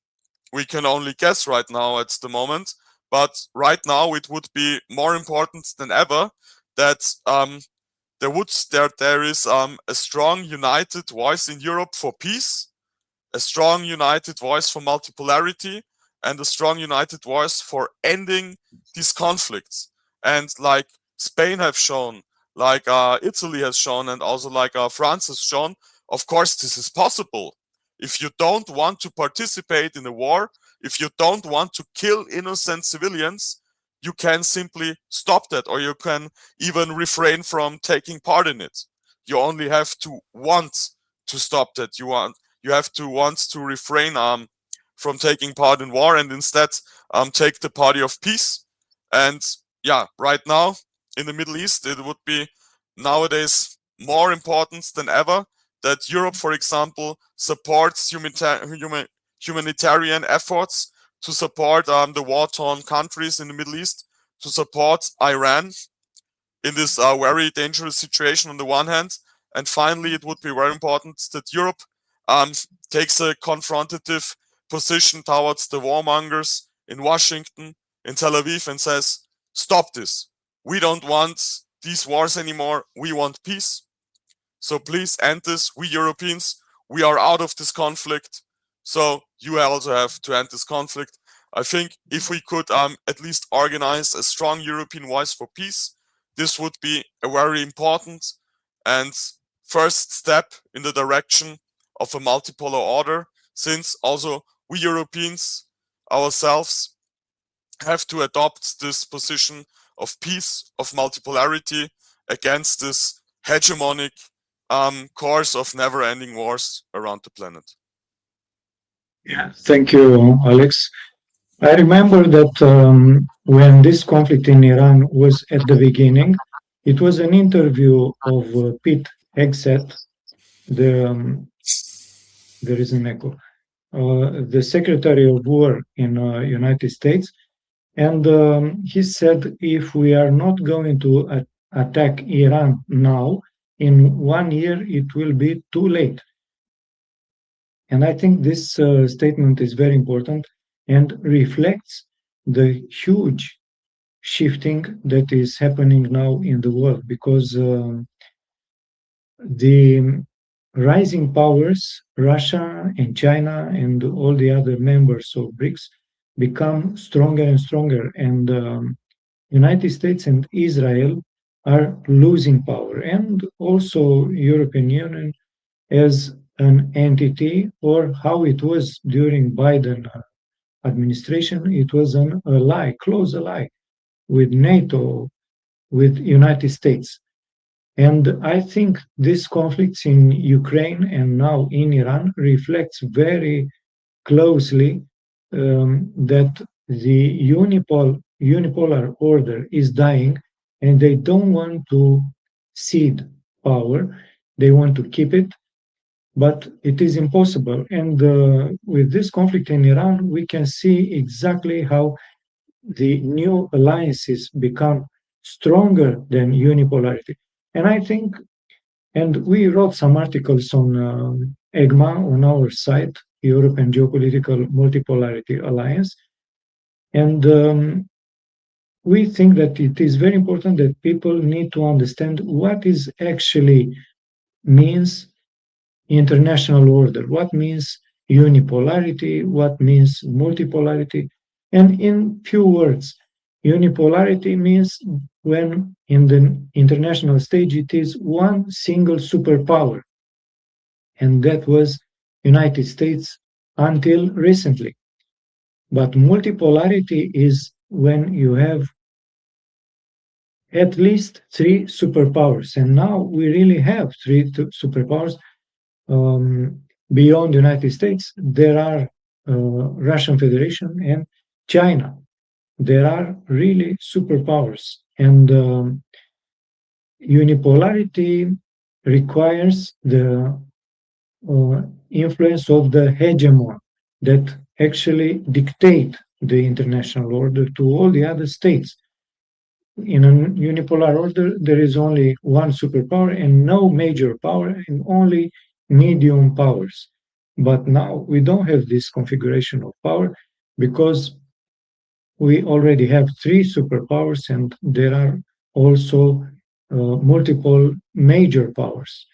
We can only guess right now at the moment, but right now it would be more important than ever that there is a strong united voice in Europe for peace, a strong united voice for multipolarity, and a strong united voice for ending these conflicts. And like Spain have shown, like Italy has shown, and also like France has shown, of course this is possible. If you don't want to participate in a war, if you don't want to kill innocent civilians, you can simply stop that, or you can even refrain from taking part in it. You only have to want to stop that. You have to want to refrain from taking part in war, and instead take the party of peace. And yeah, right now in the Middle East, it would be nowadays more important than ever that Europe, for example, supports humanitarian efforts to support the war-torn countries in the Middle East, to support Iran in this very dangerous situation on the one hand. And finally, it would be very important that Europe takes a confrontative position towards the warmongers in Washington, in Tel Aviv, and says, stop this. We don't want these wars anymore. We want peace. So please end this. We Europeans, we are out of this conflict. So you also have to end this conflict. I think if we could at least organize a strong European voice for peace, this would be a very important and first step in the direction of a multipolar order, since also we Europeans ourselves have to adopt this position of peace, of multipolarity, against this hegemonic course of never-ending wars around the planet. Yeah, thank you, Alex. I remember that when this conflict in Iran was at the beginning, it was an interview of Pete Hegseth, there is an echo, the Secretary of War in United States, and he said if we are not going to attack Iran now, in 1 year it will be too late. And I think this statement is very important and reflects the huge shifting that is happening now in the world, because the rising powers, Russia and China and all the other members of BRICS, become stronger and stronger. And United States and Israel are losing power, and also European Union as an entity, or how it was during Biden administration, it was an ally, close ally with NATO, with United States. And I think this conflicts in Ukraine and now in Iran reflects very closely that the unipolar order is dying, and they don't want to cede power. They want to keep it, but it is impossible. And with this conflict in Iran, we can see exactly how the new alliances become stronger than unipolarity. And I think, and we wrote some articles on EGMA on our site, European Geopolitical Multipolarity Alliance. And we think that it is very important that people need to understand what is actually means international order, what means unipolarity, what means multipolarity. And in few words, unipolarity means when in the international stage it is one single superpower, and that was United States until recently. But multipolarity is when you have at least three superpowers, and now we really have three superpowers. Beyond the United States, there are Russian Federation and China. There are really superpowers, and unipolarity requires the influence of the hegemon that actually dictate the international order to all the other states. In a unipolar order, there is only one superpower and no major power, and only medium powers. But now we don't have this configuration of power because we already have three superpowers, and there are also multiple major powers.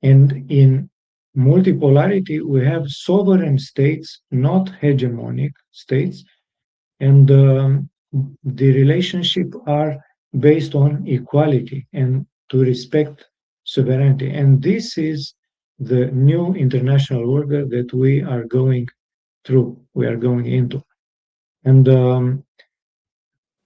And in multipolarity, we have sovereign states, not hegemonic states, and the relationship are based on equality and to respect sovereignty. And this is the new international order that we are going through, we are going into. And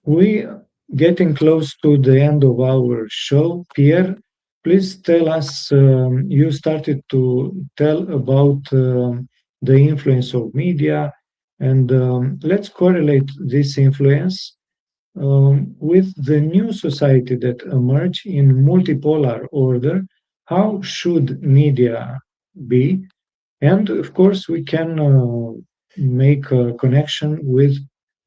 we getting close to the end of our show. Pierre, please tell us, you started to tell about the influence of media, and let's correlate this influence with the new society that emerge in multipolar order. How should media be? And of course, we can make a connection with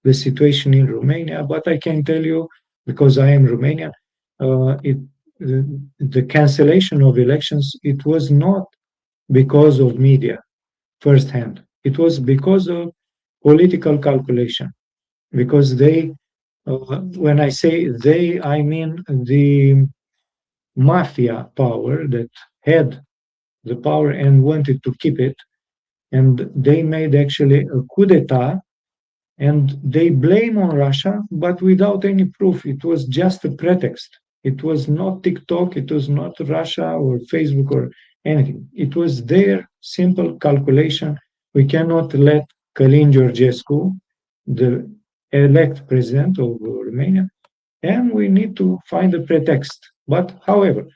the situation in Romania. But I can tell you, because I am Romanian, the cancellation of elections, it was not because of media firsthand. It was because of political calculation. Because they, when I say they, I mean the mafia power that had the power and wanted to keep it, and they made actually a coup d'etat, and they blame on Russia, but without any proof. It was just a pretext. It was not TikTok, it was not Russia or Facebook or anything. It was their simple calculation. We cannot let Călin Georgescu, the elect president of Romania, and we need to find a pretext. But however,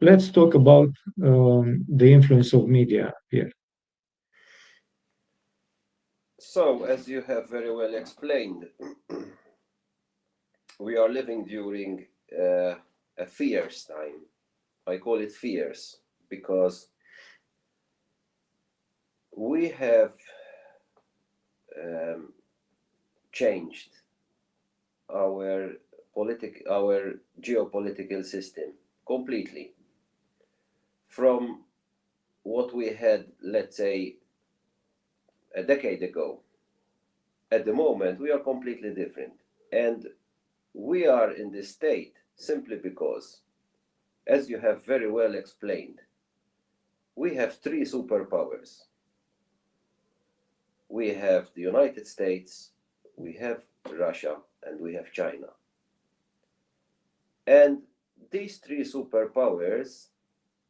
let's talk about the influence of media here. So, as you have very well explained, we are living during a fierce time. I call it fierce because we have changed our geopolitical system completely from what we had, let's say, a decade ago. At the moment, we are completely different. And we are in this state simply because, as you have very well explained, we have three superpowers. We have the United States, we have Russia, and we have China. And these three superpowers,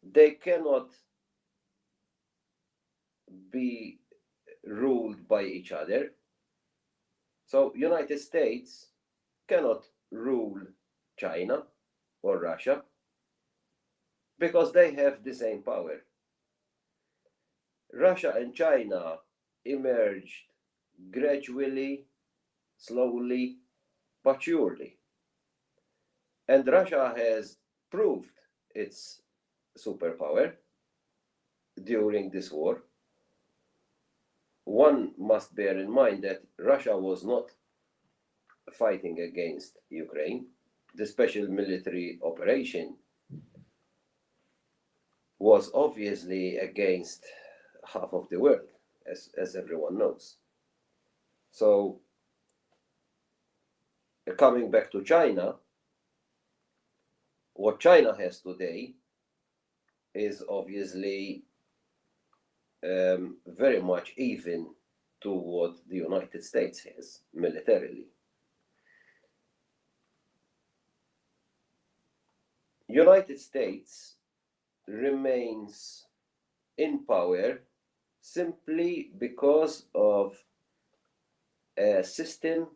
they cannot be ruled by each other. So United States cannot rule China or Russia because they have the same power. Russia and China emerged gradually, slowly, but surely. And Russia has proved its superpower during this war. One must bear in mind that Russia was not fighting against Ukraine. The special military operation was obviously against half of the world, as everyone knows. So, coming back to China, what China has today is obviously very much even to what the United States has militarily. United States remains in power simply because of a system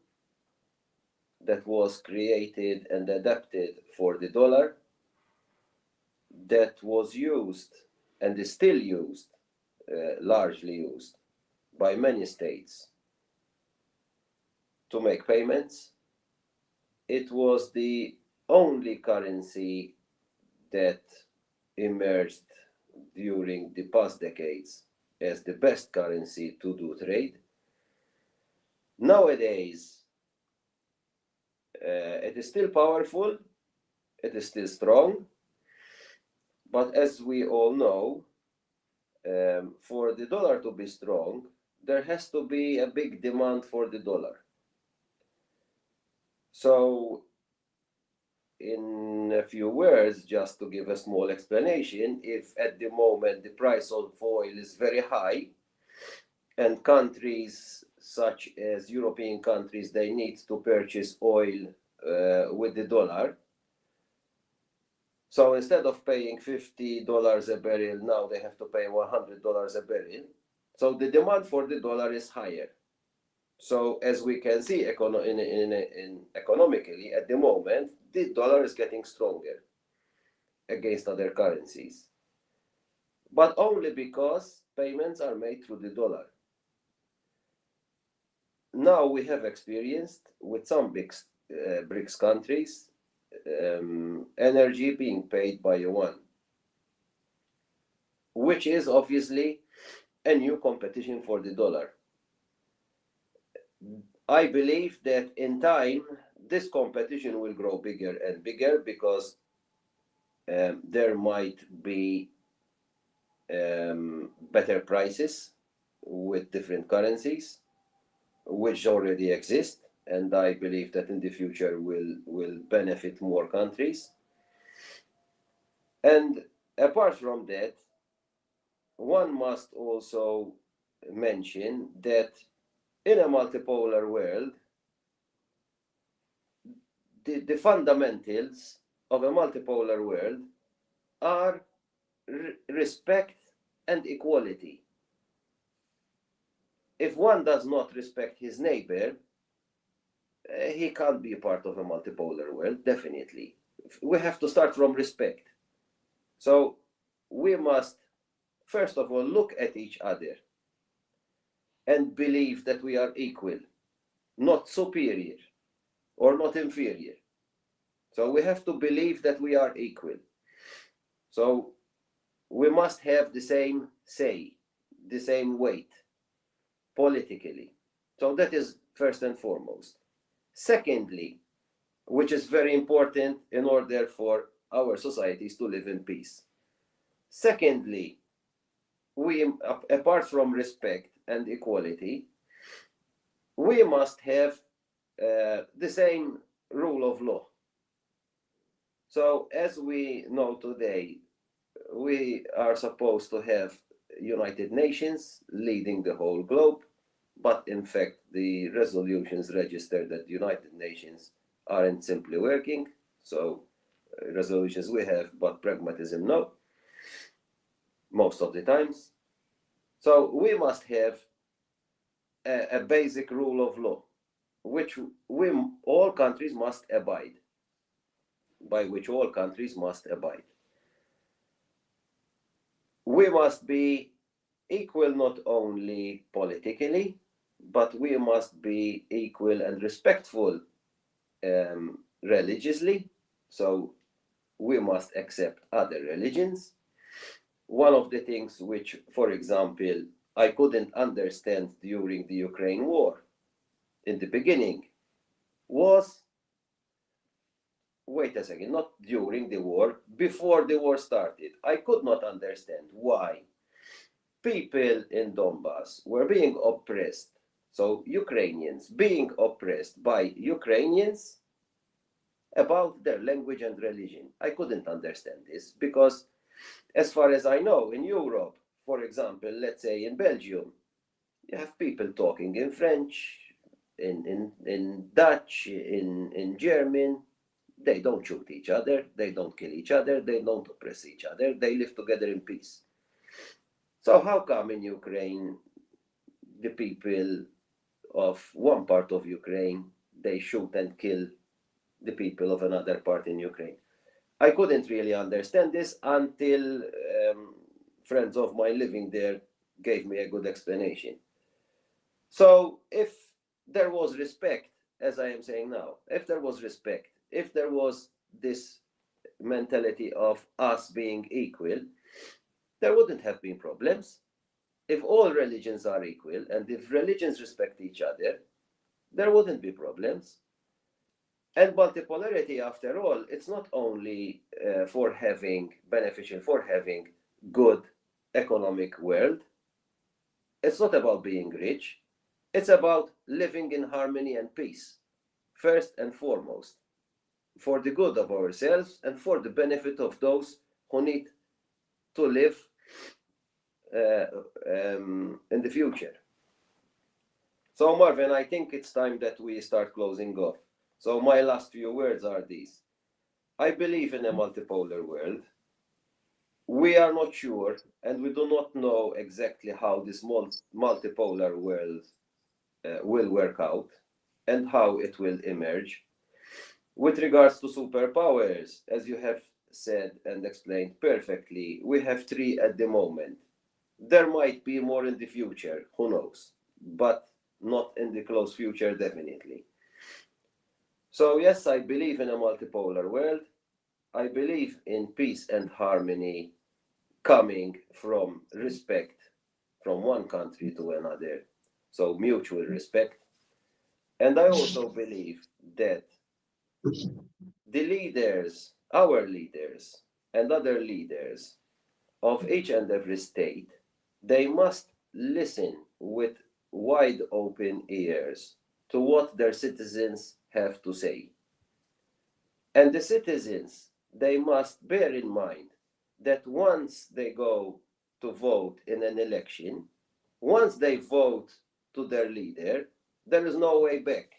that was created and adapted for the dollar, that was used and is still used, largely used by many states to make payments. It was the only currency that emerged during the past decades as the best currency to do trade. Nowadays, it is still powerful, it is still strong, but as we all know, for the dollar to be strong, there has to be a big demand for the dollar. So, in a few words, just to give a small explanation, if at the moment the price of oil is very high, and countries such as European countries, they need to purchase oil with the dollar. So instead of paying $50 a barrel, now they have to pay $100 a barrel. So the demand for the dollar is higher. So as we can see economically at the moment, the dollar is getting stronger against other currencies. But only because payments are made through the dollar. Now we have experienced with some big BRICS countries energy being paid by yuan, which is obviously a new competition for the dollar. I believe that in time this competition will grow bigger and bigger because there might be better prices with different currencies, which already exist, and I believe that in the future will benefit more countries. And apart from that, one must also mention that in a multipolar world, the fundamentals of a multipolar world are respect and equality. If one does not respect his neighbor, he can't be a part of a multipolar world, definitely. We have to start from respect. So we must, first of all, look at each other and believe that we are equal, not superior or not inferior. So we have to believe that we are equal. So we must have the same say, the same weight politically. So that is first and foremost. Secondly, which is very important in order for our societies to live in peace. Secondly, we, apart from respect and equality, we must have the same rule of law. So as we know today, we are supposed to have United Nations leading the whole globe, but in fact the resolutions register that United Nations aren't simply working. So resolutions we have, but pragmatism no, most of the times. So we must have a basic rule of law, which all countries must abide, by which all countries must abide. We must be equal not only politically, but we must be equal and respectful religiously. So we must accept other religions. One of the things which, for example, I couldn't understand during the Ukraine war in the beginning was, wait a second, not during the war, before the war started. I could not understand why people in Donbass were being oppressed. So Ukrainians being oppressed by Ukrainians about their language and religion. I couldn't understand this because, as far as I know, in Europe, for example, let's say in Belgium, you have people talking in French, in Dutch, in German. They don't shoot each other, they don't kill each other, they don't oppress each other, they live together in peace. So how come in Ukraine, the people of one part of Ukraine, they shoot and kill the people of another part in Ukraine? I couldn't really understand this until friends of mine living there gave me a good explanation. So if there was respect, as I am saying now, if there was respect, if there was this mentality of us being equal, there wouldn't have been problems. If all religions are equal and if religions respect each other, there wouldn't be problems. And multipolarity, after all, it's not only beneficial for having good economic world. It's not about being rich. It's about living in harmony and peace, first and foremost, for the good of ourselves and for the benefit of those who need to live in the future. So Marvin, I think it's time that we start closing off. So my last few words are these. I believe in a multipolar world. We are not sure and we do not know exactly how this multipolar world will work out and how it will emerge. With regards to superpowers, as you have said and explained perfectly, we have 3 at the moment. There might be more in the future, who knows, but not in the close future, definitely. So yes, I believe in a multipolar world. I believe in peace and harmony coming from respect from one country to another. So mutual respect. And I also believe that the leaders, our leaders, and other leaders of each and every state, they must listen with wide open ears to what their citizens have to say. And the citizens, they must bear in mind that once they go to vote in an election, once they vote to their leader, there is no way back.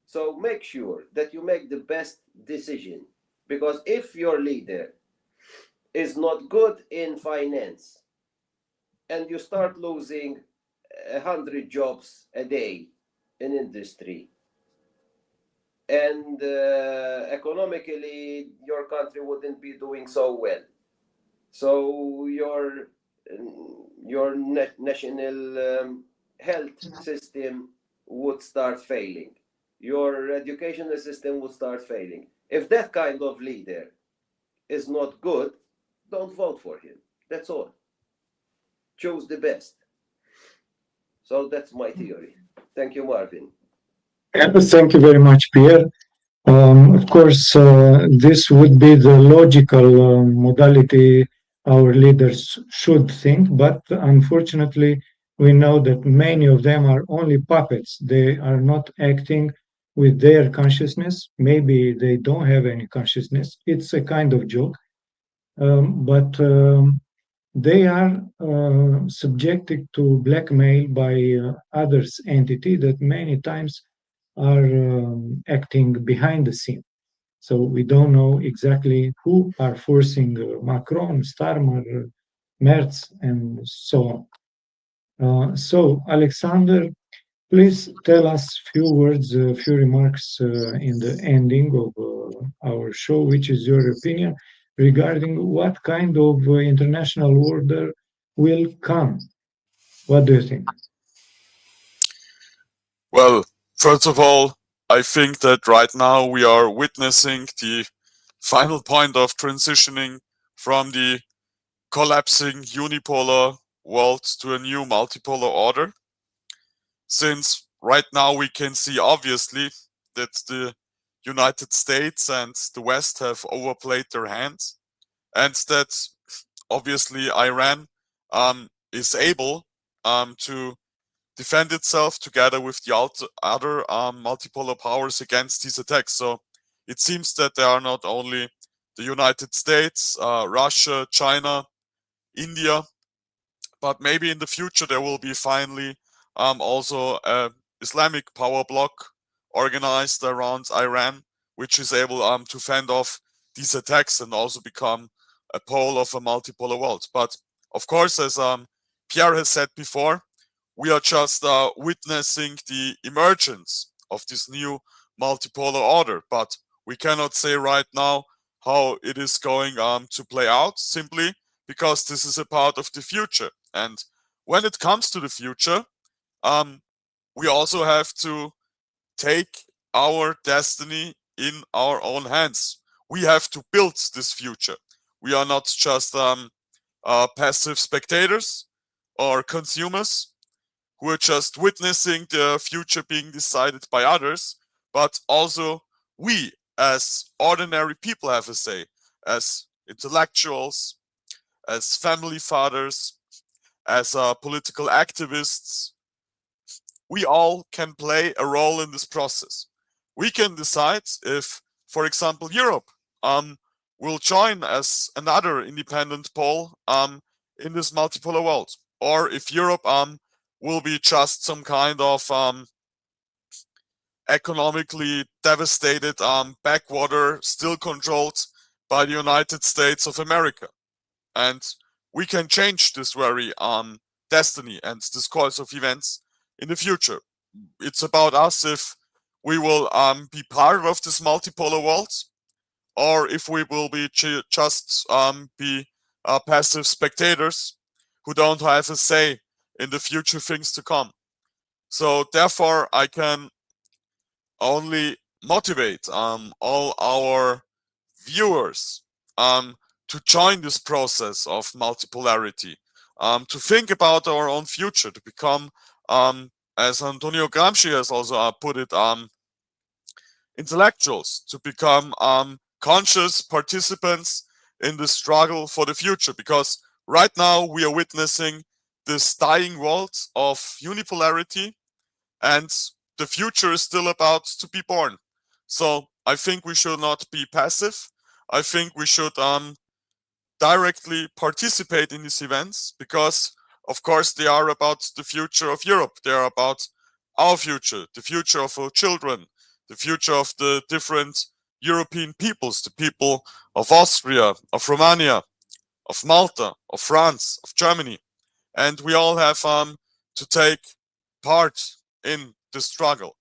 So make sure that you make the best decision, because if your leader is not good in finance and you start losing 100 jobs a day in industry, and economically your country wouldn't be doing so well, so your national health system would start failing, your educational system would start failing. If that kind of leader is not good, don't vote for him. That's all. Choose the best. So that's my theory. Thank you, Marvin. Thank you very much, Pierre. Of course, this would be the logical modality our leaders should think, but unfortunately, we know that many of them are only puppets. They are not acting with their consciousness. Maybe they don't have any consciousness. It's a kind of joke, but they are subjected to blackmail by others entity that many times are acting behind the scene. So we don't know exactly who are forcing Macron, Starmer, Merz, and so on. So, Alexander, please tell us few words, few remarks in the ending of our show. Which is your opinion regarding what kind of international order will come? What do you think? Well, first of all, I think that right now we are witnessing the final point of transitioning from the collapsing unipolar world to a new multipolar order. Since right now we can see obviously that the United States and the West have overplayed their hands, and that obviously Iran is able to defend itself together with the other multipolar powers against these attacks. So it seems that there are not only the United States, Russia, China, India, but maybe in the future there will be finally also a Islamic power bloc organized around Iran, which is able to fend off these attacks and also become a pole of a multipolar world. But of course, as Pierre has said before, we are just witnessing the emergence of this new multipolar order. But we cannot say right now how it is going to play out, simply because this is a part of the future. And when it comes to the future, we also have to take our destiny in our own hands. We have to build this future. We are not just passive spectators or consumers who are just witnessing the future being decided by others, but also we as ordinary people have a say, as intellectuals, as family fathers, as political activists. We all can play a role in this process. We can decide if, for example, Europe will join as another independent pole in this multipolar world, or if Europe will be just some kind of economically devastated backwater still controlled by the United States of America. And we can change this very destiny and this course of events in the future. It's about us if we will be part of this multipolar world, or if we will be just be passive spectators who don't have a say in the future things to come. So therefore, I can only motivate all our viewers to join this process of multipolarity, to think about our own future, to become, as Antonio Gramsci has also put it, intellectuals, to become conscious participants in the struggle for the future. Because right now we are witnessing this dying world of unipolarity, and the future is still about to be born. So I think we should not be passive. I think we should directly participate in these events, because of course they are about the future of Europe. They are about our future, the future of our children, the future of the different European peoples, the people of Austria, of Romania, of Malta, of France, of Germany. And we all have to take part in the struggle.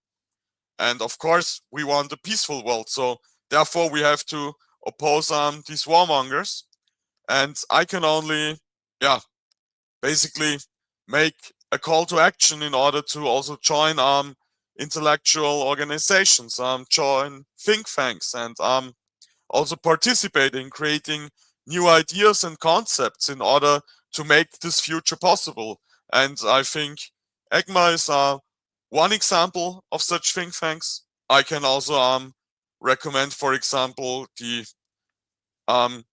And of course, we want a peaceful world. So therefore, we have to oppose these warmongers. And I can only, basically make a call to action in order to also join intellectual organizations, join think tanks, and also participate in creating new ideas and concepts in order to make this future possible. And I think EGMA is one example of such think tanks. I can also recommend, for example, the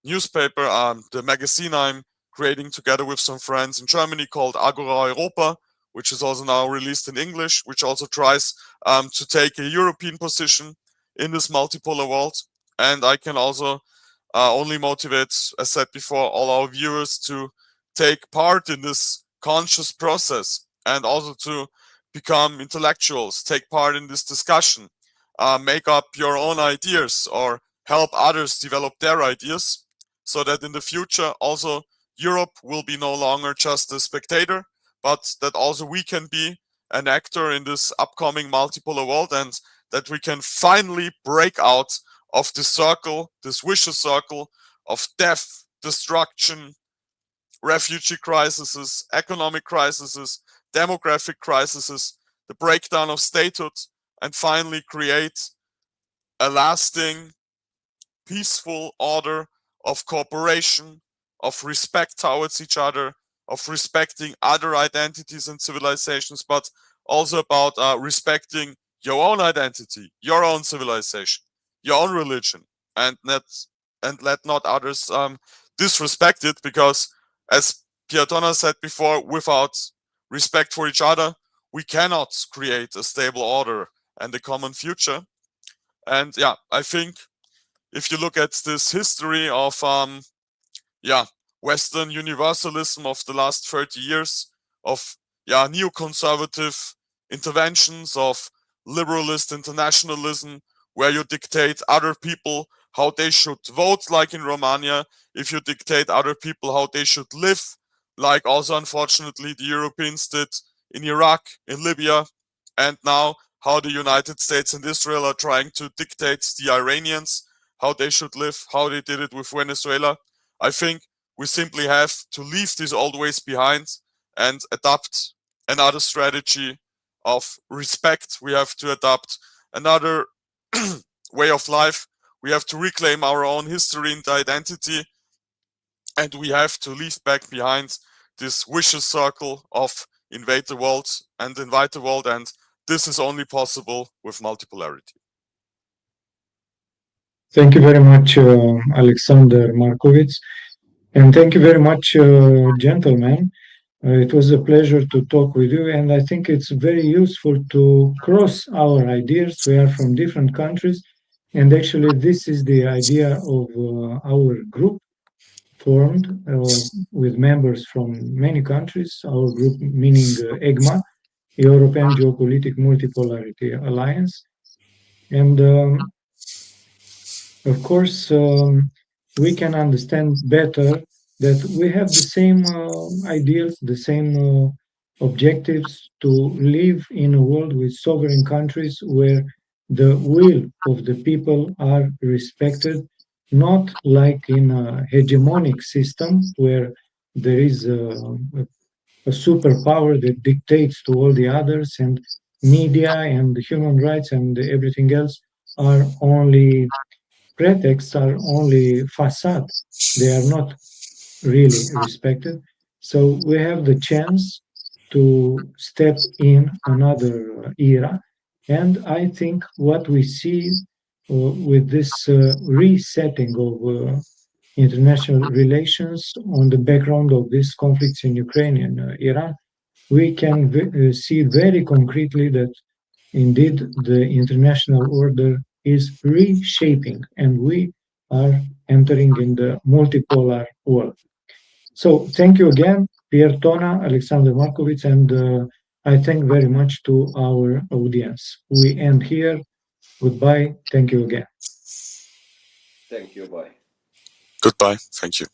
newspaper, the magazine I'm creating together with some friends in Germany called Agora Europa, which is also now released in English, which also tries to take a European position in this multipolar world. And I can also only motivate, as said before, all our viewers to take part in this conscious process, and also to become intellectuals, take part in this discussion, make up your own ideas, or help others develop their ideas, so that in the future also Europe will be no longer just a spectator, but that also we can be an actor in this upcoming multipolar world, and that we can finally break out of this circle, this vicious circle of death, destruction, refugee crises, economic crises, demographic crises, the breakdown of statehood, and finally create a lasting, peaceful order of cooperation, of respect towards each other, of respecting other identities and civilizations, but also about respecting your own identity, your own civilization, your own religion, and let not others disrespect it, because as Pierre Tonna said before, without respect for each other, we cannot create a stable order and a common future. And yeah, I think if you look at this history of Western universalism of the last 30 years, of neoconservative interventions, of liberalist internationalism, where you dictate other people how they should vote, like in Romania, if you dictate other people how they should live, like also unfortunately the Europeans did in Iraq, in Libya, and now how the United States and Israel are trying to dictate the Iranians how they should live, how they did it with Venezuela. I think we simply have to leave these old ways behind and adopt another strategy of respect. We have to adopt another way of life. We have to reclaim our own history and identity, and we have to leave back behind this vicious circle of invade the world and invite the world, and this is only possible with multipolarity. Thank you very much, Alexander Markovics. And thank you very much, gentlemen. It was a pleasure to talk with you. And I think it's very useful to cross our ideas. We are from different countries. And actually, this is the idea of our group formed with members from many countries. Our group, meaning EGMA, European Geopolitical Multipolarity Alliance. And of course, we can understand better that we have the same ideals, the same objectives to live in a world with sovereign countries where the will of the people are respected, not like in a hegemonic system where there is a superpower that dictates to all the others, and media and human rights and everything else are only pretexts, are only facade. They are not really respected. So we have the chance to step in another era. And I think what we see with this resetting of international relations on the background of these conflicts in Ukraine and Iran, we can see very concretely that indeed the international order is reshaping and we are entering in the multipolar world. So thank you again, Pierre, Tonna, Alexander Markovics, and I thank very much to our audience. We end here. Goodbye. Thank you again. Thank you. Bye. Goodbye. Thank you.